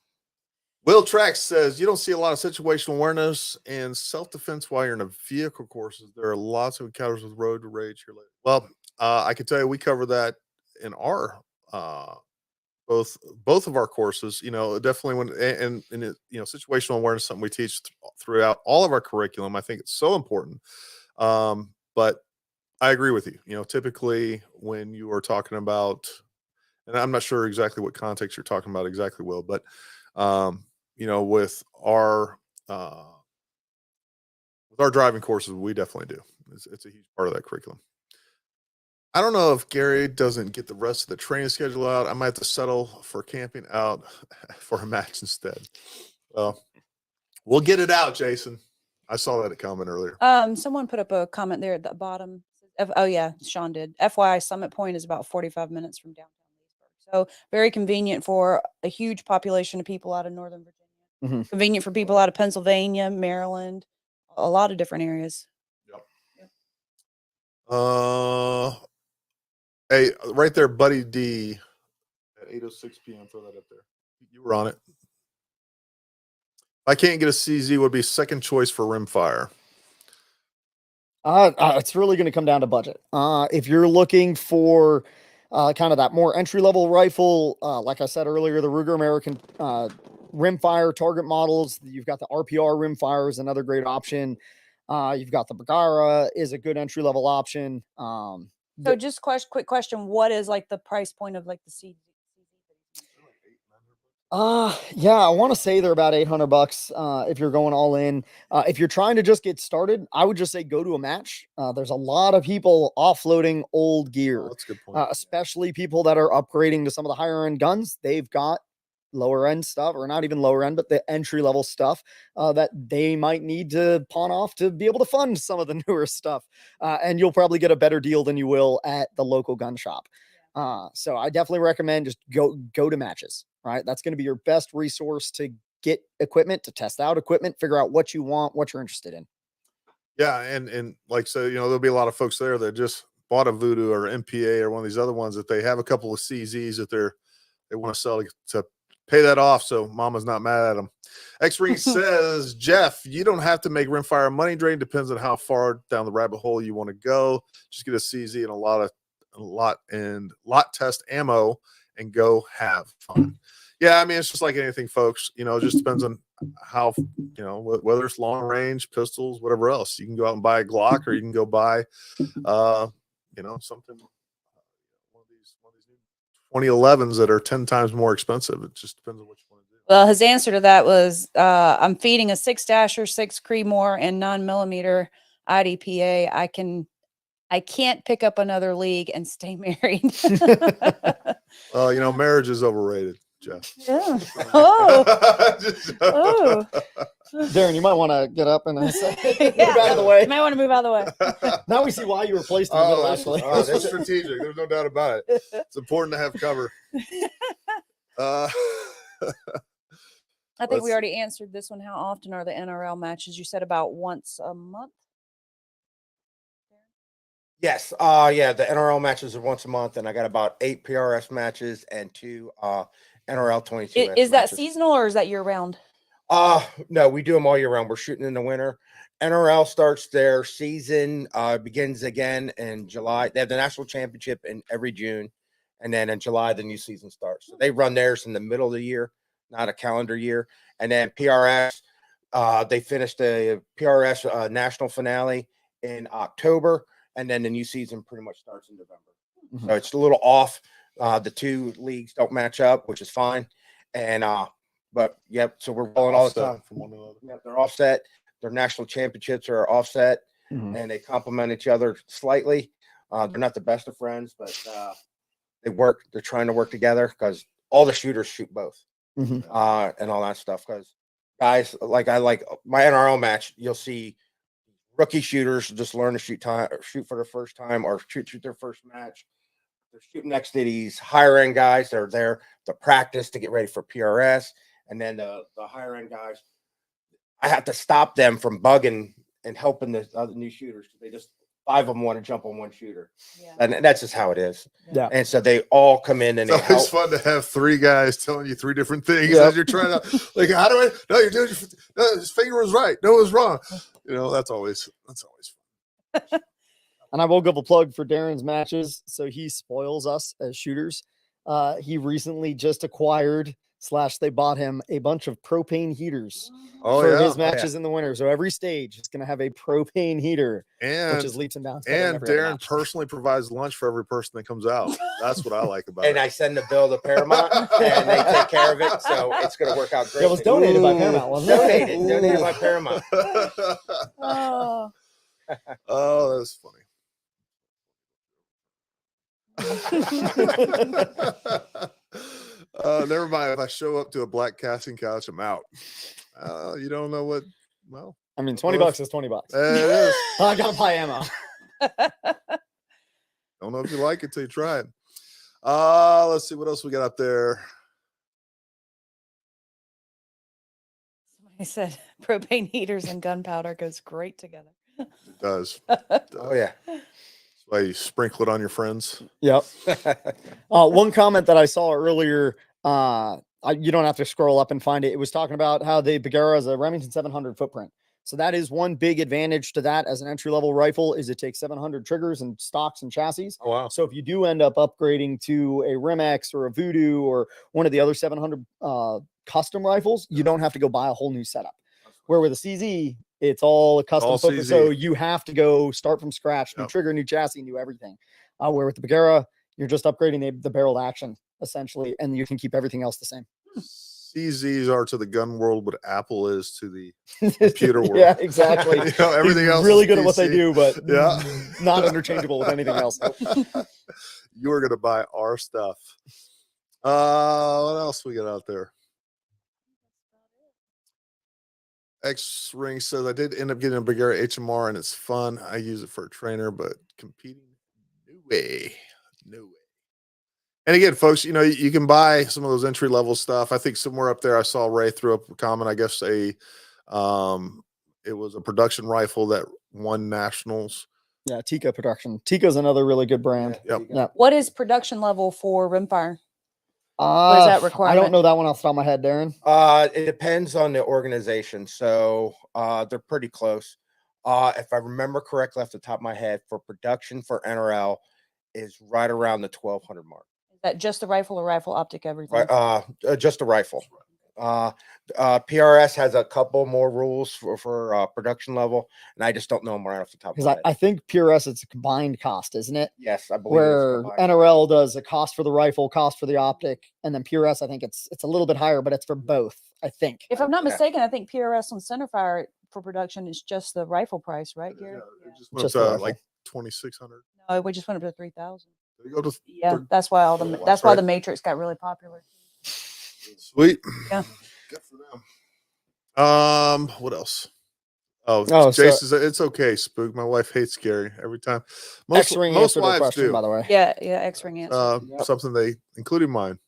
Will Trax says, you don't see a lot of situational awareness and self-defense while you're in a vehicle courses. There are lots of encounters with road rage here later. Well, I can tell you we cover that in our both of our courses. Definitely when and situational awareness is something we teach throughout all of our curriculum. I think it's so important. But I agree with you. Typically when you are talking about, and I'm not sure exactly what context you're talking about exactly, Will, but with our driving courses, we definitely do. It's a huge part of that curriculum. I don't know if Gary doesn't get the rest of the training schedule out. I might have to settle for camping out for a match instead. Well, we'll get it out, Jason. I saw that comment earlier. Someone put up a comment there at the bottom. Oh yeah, Sean did. FYI, Summit Point is about 45 minutes from downtown Leesburg. So very convenient for a huge population of people out of Northern Virginia. Mm-hmm. Convenient for people out of Pennsylvania, Maryland, a lot of different areas. Yep. Hey, right there, Buddy D at 8:06 p.m. Throw that up there. You were on it. I can't get a CZ, would be second choice for Rimfire. It's really going to come down to budget. If you're looking for kind of that more entry-level rifle, like I said earlier, the Ruger American Rimfire target models, you've got the RPR Rimfire is another great option. You've got the Bergara is a good entry-level option. So just quick question. What is like the price point of like the CZ? Yeah, I want to say they're about $800 if you're going all in. If you're trying to just get started, I would just say go to a match. There's a lot of people offloading old gear, That's a good point. especially people that are upgrading to some of the higher end guns. They've got lower end stuff, or not even lower end, but the entry level stuff that they might need to pawn off to be able to fund some of the newer stuff. And you'll probably get a better deal than you will at the local gun shop. So I definitely recommend just go to matches, right? That's going to be your best resource to get equipment, to test out equipment, figure out what you want, what you're interested in. Yeah. And like, so, there'll be a lot of folks there that just bought a Vudoo or MPA or one of these other ones that they have a couple of CZs that they want to sell to pay that off, so mama's not mad at them. X-Ring says, Jeff, you don't have to make Rimfire a money drain. Depends on how far down the rabbit hole you want to go. Just get a CZ and a lot test ammo and go have fun. Yeah, I mean, it's just like anything, folks. It just depends on how, you know, whether it's long range pistols, whatever else, you can go out and buy a Glock, or you can go buy, you know, something, one of these new 2011s that are 10 times more expensive. It just depends on what you want to do. Well, his answer to that was, I'm feeding a 6-dasher, 6 Creedmoor, and 9mm IDPA. I can't pick up another league and stay married. Well, you know, marriage is overrated, Jeff. Yeah. Oh. Just- Oh. Darren, you might want to get up and move Yeah. out of the way. You might want to move out of the way. Now we see why you were placed in the middle, that's, actually. that's strategic. There's no doubt about it. It's important to have cover. I think Let's- we already answered this one. How often are the NRL matches? You said about once a month. Yes. Yeah. The NRL matches are once a month, and I got about 8 PRS matches and 2 NRL 22. Is that matches. seasonal or is that year round? No, we do them all year round. We're shooting in the winter. NRL starts their season, begins again in July. They have the national championship in every June, and then in July the new season starts. So they run theirs in the middle of the year, not a calendar year. And then PRS, they finished the PRS national finale in October, and then the new season pretty much starts in November. So it's a little off. The 2 leagues don't match up, which is fine. And but yep, so we're rolling all the time. from one another. Yep, they're offset. Their national championships are offset, and they complement each other slightly. They're not the best of friends, but they work. They're trying to work together because all the shooters shoot both, and all that stuff. Because guys, like my NRL match, you'll see rookie shooters just learn to shoot for the first time, or shoot their first match. They're shooting next to these higher end guys. They're there to practice to get ready for PRS, and then the higher end guys, I have to stop them from bugging and helping the other new shooters. They just 5 of them want to jump on one shooter, and that's just how it is. Yeah. And so they all come in and It's they always help. fun to have 3 guys telling you 3 different things Yep. as you're trying to, like, how do I? No, you're doing. No, his finger was right. No, it was wrong. You know, that's always fun. And I will give a plug for Darren's matches. So he spoils us as shooters. He recently just acquired / they bought him a bunch of propane heaters Oh for yeah, his matches in the winter. So every stage is going to have a propane heater, and which is leaps and bounds. and Darren personally provides lunch for every person that comes out. That's what I like about And it. I send the bill to Paramount, and they take care of it. So it's going to work out great. It was donated by Paramount, wasn't it? Donated by Paramount. Oh. Oh, that's funny. Never mind. If I show up to a black casting couch, I'm out. You don't know what. Well, I mean, $20 is $20. it is. I got to buy ammo. Don't know if you like it till you try it. Let's see what else we got up there. Somebody said propane heaters and gunpowder goes great together. It does. Oh yeah. That's why you sprinkle it on your friends. Yep. One comment that I saw earlier, you don't have to scroll up and find it. It was talking about how the Bagheera is a Remington 700 footprint. So that is one big advantage to that as an entry-level rifle is it takes 700 triggers and stocks and chassis. Oh, wow. So if you do end up upgrading to a Rim-X or a Vudoo or one of the other 700 custom rifles, you don't have to go buy a whole new setup. Where with a CZ, it's all a custom footprint. CZ. So you have to go start from scratch, new Yep. trigger, new chassis, new everything. Where with the Bagheera, you're just upgrading the barreled action essentially, and you can keep everything else the same. CZs are to the gun world what Apple is to the computer world. Yeah, exactly. You know, everything He's else really is good at what they PC. do, but Yeah. not interchangeable with anything else. You are going to buy our stuff. What else we got out there? X Ring says I did end up getting a Bagheera HMR and it's fun. I use it for a trainer, but competing, no way. And again, folks, you know, you can buy some of those entry level stuff. I think somewhere up there I saw Ray threw up a comment. I guess it was a production rifle that won nationals. Yeah, Tika production. Tika's another really good brand. Yep. Yeah. What is production level for Rimfire? is that I don't requirement? know that one off the top of my head, Darren. It depends on the organization. So they're pretty close. If I remember correctly off the top of my head, for production for NRL is right around the 1200 mark. Is that just the rifle or rifle optic everything? Right, just a rifle. PRS has a couple more rules for production level, and I just don't know them right off the top of Because my head. I think PRS, it's a combined cost, isn't it? Yes, I believe it is Where combined. NRL does a cost for the rifle, cost for the optic, and then PRS, I think it's a little bit higher, but it's for both, I think. If I'm not Yeah. mistaken, I think PRS on centerfire for production is just the rifle price, right, Gary? It just went Just up the to rifle. like 2,600. No, we just went up to 3,000. Did it go to Yeah, thir- that's why wow, that's why right. the Matrix got really popular. Sweet. Yeah. Good for them. What else? Oh, Oh, so- Jason said it's okay, Spook. My wife hates Gary every time. X-Ring Most answered our wives question, do. by the way. Yeah, X-ring answer. Yep. Something they, including mine.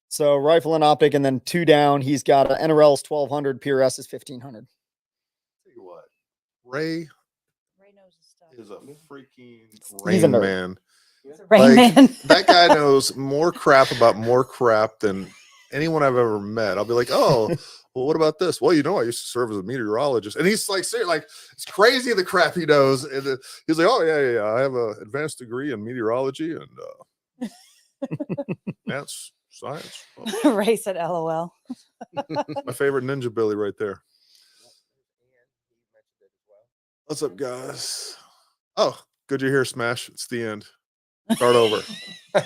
So rifle and optic, and then 2 down. He's got a NRL's 1,200, PRS is 1,500. Tell you what, Ray Ray knows his stuff. is a freaking He's a Rain nerd. Man. He's a Rain Like, Man. That guy knows more crap about more crap than anyone I've ever met. I'll be like, oh, well, what about this? Well, I used to serve as a meteorologist, and he's like, serious, like it's crazy the crap he knows. And he's like, oh yeah, I have an advanced degree in meteorology and that's science. Oh, Ray said, "LOL." my favorite Ninja Billy right there. What's up, guys? Oh, good you're here, Smash. It's the end. Start over.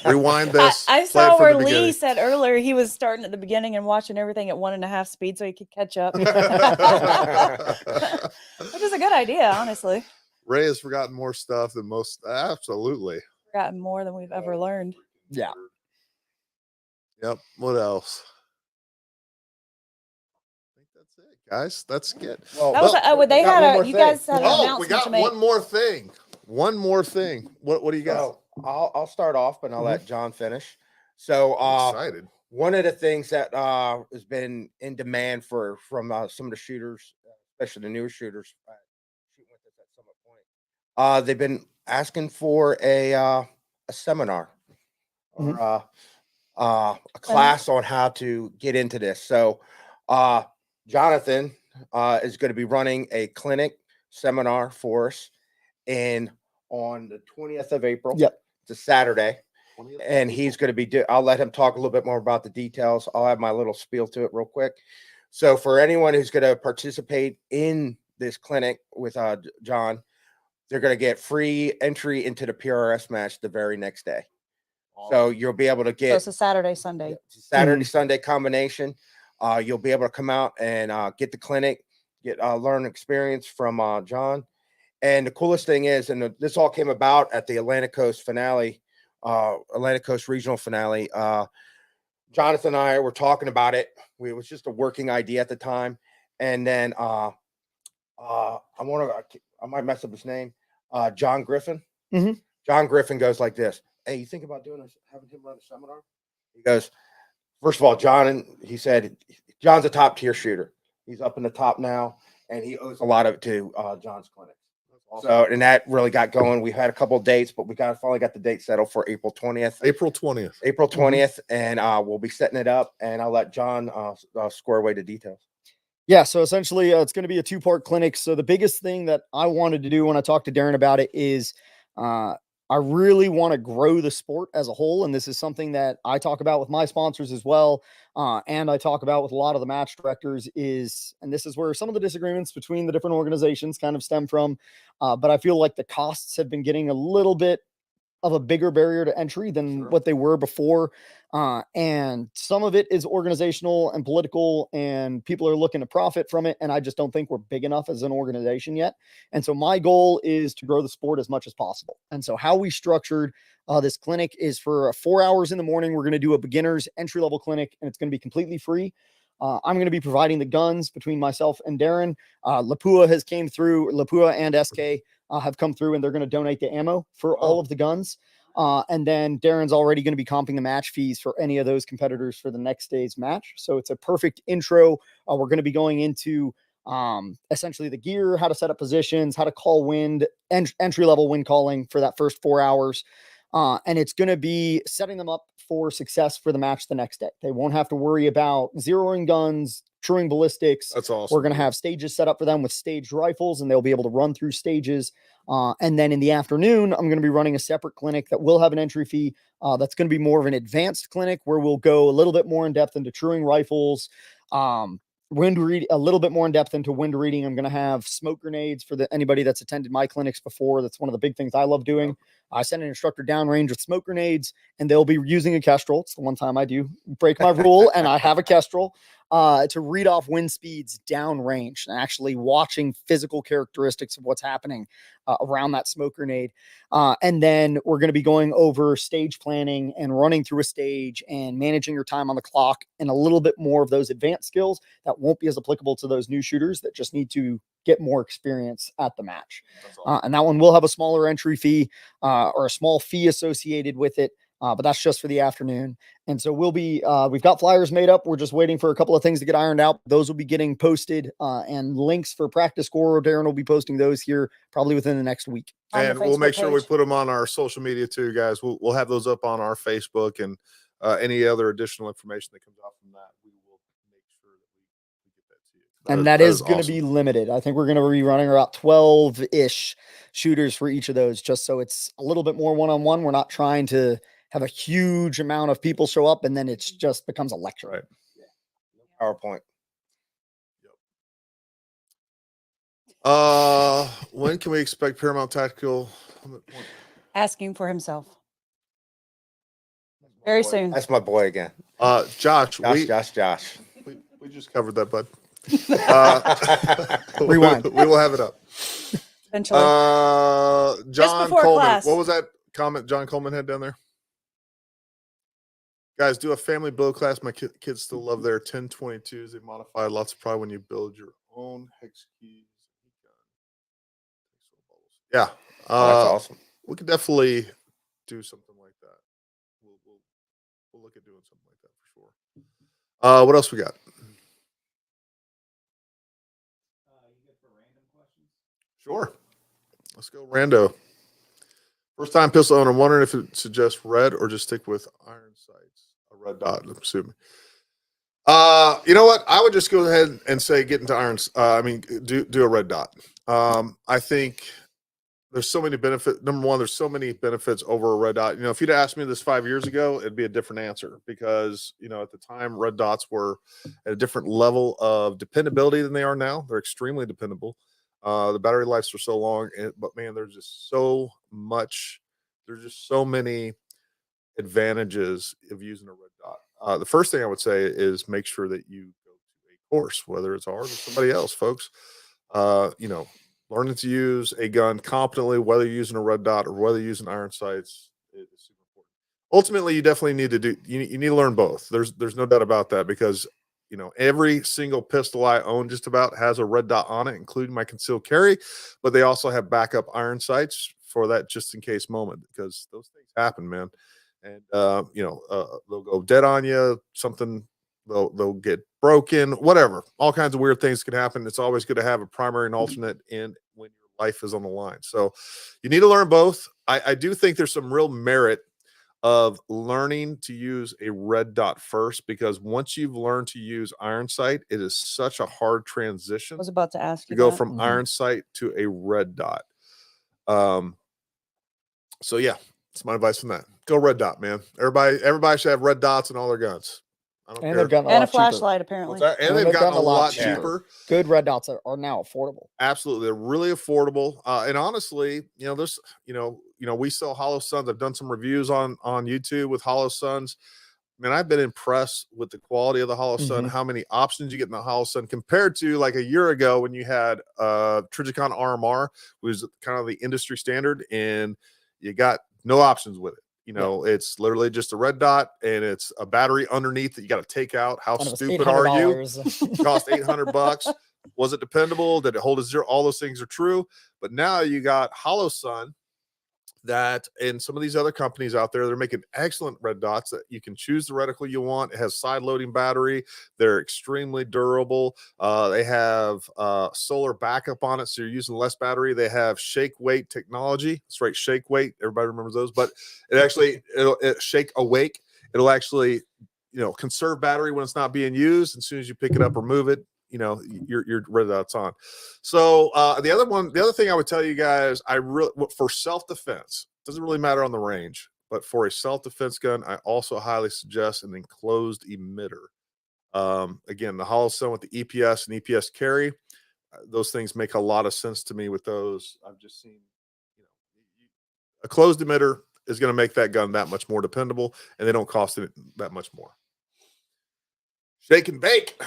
Rewind this. I play it saw from where the Lee beginning. said earlier he was starting at the beginning and watching everything at 1.5 speed so he could catch up, which is a good idea, honestly. Ray has forgotten more stuff than most. Absolutely. Forgotten more than we've ever learned. Yeah. Yep. What else? I think that's it, guys. That's good. Well, That was they we got had one a more you thing. guys had an Oh, we announcement got to make. one more thing. One more thing. What do you got? So I'll start off, but I'll Mhm. let John finish. So I'm excited. one of the things that has been in demand from some of the shooters, especially the newer shooters, shooting with us at Summit Point, they've been asking for a seminar or a class on how to get into this. So Jonathan is going to be running a clinic seminar for us on the 20th of April. Yep. It's a Saturday. And he's going to be, I'll let him talk a little bit more about the details. I'll have my little spiel to it real quick. So for anyone who's going to participate in this clinic with John, they're going to get free entry into the PRS match the very next day. So you'll be able to So get it's a Saturday, Sunday. Saturday, Sunday combination. You'll be able to come out and get the clinic, get learn experience from John. And the coolest thing is, and this all came about at the Atlantic Coast finale, Atlantic Coast regional finale. Jonathan and I were talking about it. It was just a working idea at the time. And then I might mess up his name. John Griffin. Mhm. John Griffin goes like this. Hey, you think about having him run a seminar? He goes, first of all, he said, John's a top tier shooter. He's up in the top now, and he owes a lot of it to John's clinic. So, and that really got going. We had a couple of dates, but we finally got the date settled for April 20th. April 20th. April 20th, and we'll be setting it up, and I'll let John square away the details. Yeah, so essentially it's going to be a 2-part clinic. So the biggest thing that I wanted to do when I talked to Darrin about it is I really want to grow the sport as a whole. And this is something that I talk about with my sponsors as well. And I talk about with a lot of the match directors and this is where some of the disagreements between the different organizations kind of stem from. But I feel like the costs have been getting a little bit of a bigger barrier to entry than what they were before. And some of it is organizational and political, and people are looking to profit from it. And I just don't think we're big enough as an organization yet. And so my goal is to grow the sport as much as possible. And so how we structured this clinic is for 4 hours in the morning. We're going to do a beginner's entry-level clinic, and it's going to be completely free. I'm going to be providing the guns between myself and Darrin. Lapua has came through. Lapua and SK have come through, and they're going to donate the ammo for all of the guns. And then Darrin's already going to be comping the match fees for any of those competitors for the next day's match. So it's a perfect intro. We're going to be going into essentially the gear, how to set up positions, how to call wind, entry-level wind calling for that first 4 hours. And it's going to be setting them up for success for the match the next day. They won't have to worry about zeroing guns, truing ballistics. That's awesome. We're going to have stages set up for them with staged rifles, and they'll be able to run through stages. And then in the afternoon, I'm going to be running a separate clinic that will have an entry fee. That's going to be more of an advanced clinic where we'll go a little bit more in depth into truing rifles, wind read, a little bit more in depth into wind reading. I'm going to have smoke grenades for anybody that's attended my clinics before. That's one of the big things I love doing. I send an instructor downrange with smoke grenades, and they'll be using a Kestrel. It's the one time I do break my rule, and I have a Kestrel to read off wind speeds downrange and actually watching physical characteristics of what's happening around that smoke grenade. And then we're going to be going over stage planning and running through a stage and managing your time on the clock and a little bit more of those advanced skills that won't be as applicable to those new shooters that just need to get more experience at the match. Awesome. And that one will have a smaller entry fee or a small fee associated with it. But that's just for the afternoon. And so we'll be, we've got flyers made up. We're just waiting for a couple of things to get ironed out. Those will be getting posted and links for practice score. Darrin will be posting those here probably within the next week. And we'll make sure we put them on our social media too, guys. We'll have those up on our Facebook, and any other additional information that comes out from that, we will make sure that we get that to you. And that is going to be limited. I think we're going to be running about 12-ish shooters for each of those, just so it's a little bit more one-on-one. We're not trying to have a huge amount of people show up and then it's just becomes a lecture. Right. PowerPoint. When can we expect Paramount Tactical? Asking for himself. Very soon. That's my boy again. Josh. We just covered that, bud. Rewind. We will have it up. Eventually. John before Coleman. class. What was that comment John Coleman had down there? Guys, do a family build class. My kids still love their 1022s. They modify lots of pride when you build your own hex keys. Yeah. That's awesome. We could definitely do something like that. We'll look at doing something like that for sure. What else we got? Sure. Let's go rando. First time pistol owner, wondering if it suggests red or just stick with iron sights. A red dot, I'm assuming. You know what? I would just go ahead and say get into irons. Do a red dot. I think there's so many benefits. Number one, there's so many benefits over a red dot. You know, if you'd asked me this 5 years ago, it'd be a different answer because, you know, at the time, red dots were at a different level of dependability than they are now. They're extremely dependable. The battery lives are so long, but man, there's just so many advantages of using a red dot. The first thing I would say is make sure that you go to a course, whether it's ours or somebody else, folks. You know, learning to use a gun competently, whether you're using a red dot or whether you're using iron sights, is super important. Ultimately, you definitely need to you need to learn both. There's no doubt about that because, you know, every single pistol I own just about has a red dot on it, including my concealed carry, but they also have backup iron sights for that just in case moment because those things happen, man. And, you know, they'll go dead on you, something, they'll get broken, whatever. All kinds of weird things can happen. It's always good to have a primary and alternate in when your life is on the line. So you need to learn both. I do think there's some real merit of learning to use a red dot first, because once you've learned to use iron sight, it is such a hard transition. I was about to ask you to go that. from iron sight to a red dot. So yeah, that's my advice from that. Go red dot, man. Everybody should have red dots in all their guns. I don't care. They've gotten And a lot cheaper. flashlight, apparently. And they've gotten a lot cheaper. Good red dots are now affordable. Absolutely, they're really affordable. And honestly, you know, there's, you know, we sell Hollow Suns. I've done some reviews on YouTube with Hollow Suns. Man, I've been impressed with the quality of the Hollow Sun, how many options you get in the Hollow Sun compared to like a year ago when you had Trijicon RMR, which was kind of the industry standard, and you got no options with it. You know, it's literally just a red dot and it's a battery underneath that you got to take out. How stupid are you? It cost $800. Was it dependable? Did it hold a zero? All those things are true. But now you got Hollow Sun that, and some of these other companies out there, they're making excellent red dots that you can choose the reticle you want. It has side loading battery. They're extremely durable. They have solar backup on it, so you're using less battery. They have shake weight technology. That's right, shake weight. Everybody remembers those, but it actually it'll shake awake. It'll actually conserve battery when it's not being used. As soon as you pick it up or move it, you're ready that it's on. So the other thing I would tell you guys, for self-defense, doesn't really matter on the range, but for a self-defense gun, I also highly suggest an enclosed emitter. Again, the hollow cell with the EPS and EPS carry, those things make a lot of sense to me with those. I've just seen, a closed emitter is going to make that gun that much more dependable, and they don't cost it that much more. Shake and bake.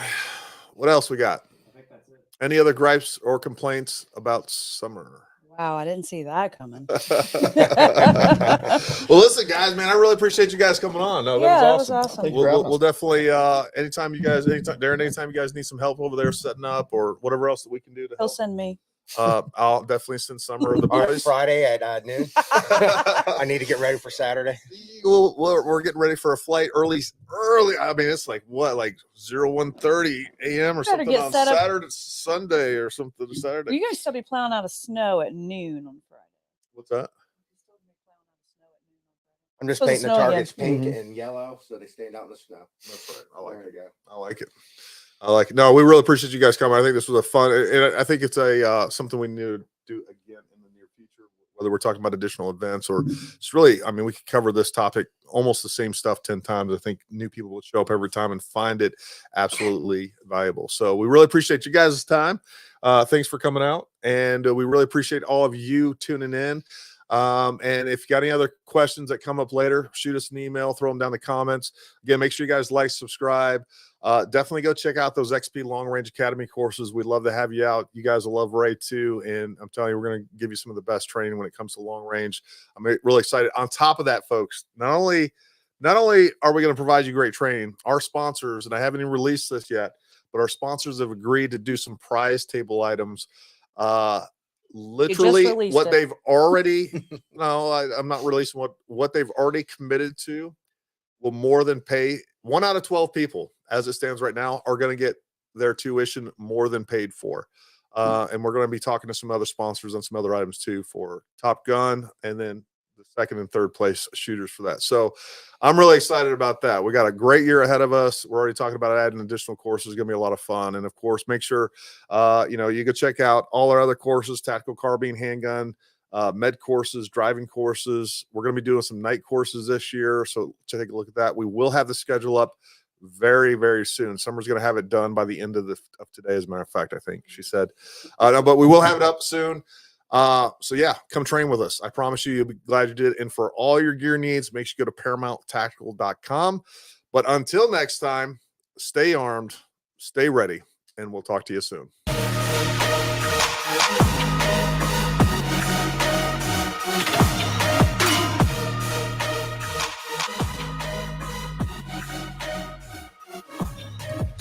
What else we got? I think that's it. Any other gripes or complaints about summer? Wow, I didn't see that coming. Well, listen, guys, man, I really appreciate you guys coming on. No, Yeah, that was awesome. Thank you for having We'll us. definitely, Darrin, anytime you guys need some help over there setting up or whatever else that we can do to He'll help, send me. I'll definitely send Summer or the All right, boys. Friday at noon. I need to get ready for Saturday. We're getting ready for a flight early. I mean, it's like 1:30 a.m. or Better something get on set up. Saturday, Sunday or something. Saturday. You're going to still be plowing out of snow at noon on Friday. What's that? I'm just Supposed to painting the snow again. targets pink Mhm. and yellow so they stand out in the snow. That's right. I like There it. you go. I like it. I like it. No, we really appreciate you guys coming. I think this was a fun, and I think it's something we need to do again in the near future, whether we're talking about additional events or it's really, I mean, we could cover this topic, almost the same stuff 10 times. I think new people will show up every time and find it absolutely valuable. So we really appreciate you guys' time. Thanks for coming out. And we really appreciate all of you tuning in. And if you got any other questions that come up later, shoot us an email, throw them down in the comments. Again, make sure you guys like, subscribe. Definitely go check out those XP Long Range Academy courses. We'd love to have you out. You guys will love Ray too. And I'm telling you, we're going to give you some of the best training when it comes to long range. I'm really excited. On top of that, folks, not only are we going to provide you great training, our sponsors, and I haven't even released this yet, but our sponsors have agreed to do some prize table items. Literally released what it. they've already I'm not releasing what they've already committed to will more than pay. 1 out of 12 people as it stands right now are going to get their tuition more than paid for. And we're going to be talking to some other sponsors on some other items too for Top Gun and then the second and third place shooters for that. So I'm really excited about that. We got a great year ahead of us. We're already talking about adding additional courses. It's going to be a lot of fun. And of course, make sure, you go check out all our other courses, tactical carbine, handgun, med courses, driving courses. We're going to be doing some night courses this year. So take a look at that. We will have the schedule up very, very soon. Summer's going to have it done by the end of today. As a matter of fact, I think she said, no, but we will have it up soon. So yeah, come train with us. I promise you'll be glad you did. And for all your gear needs, make sure you go to ParamountTactical.com. But until next time, stay armed, stay ready, and we'll talk to you soon.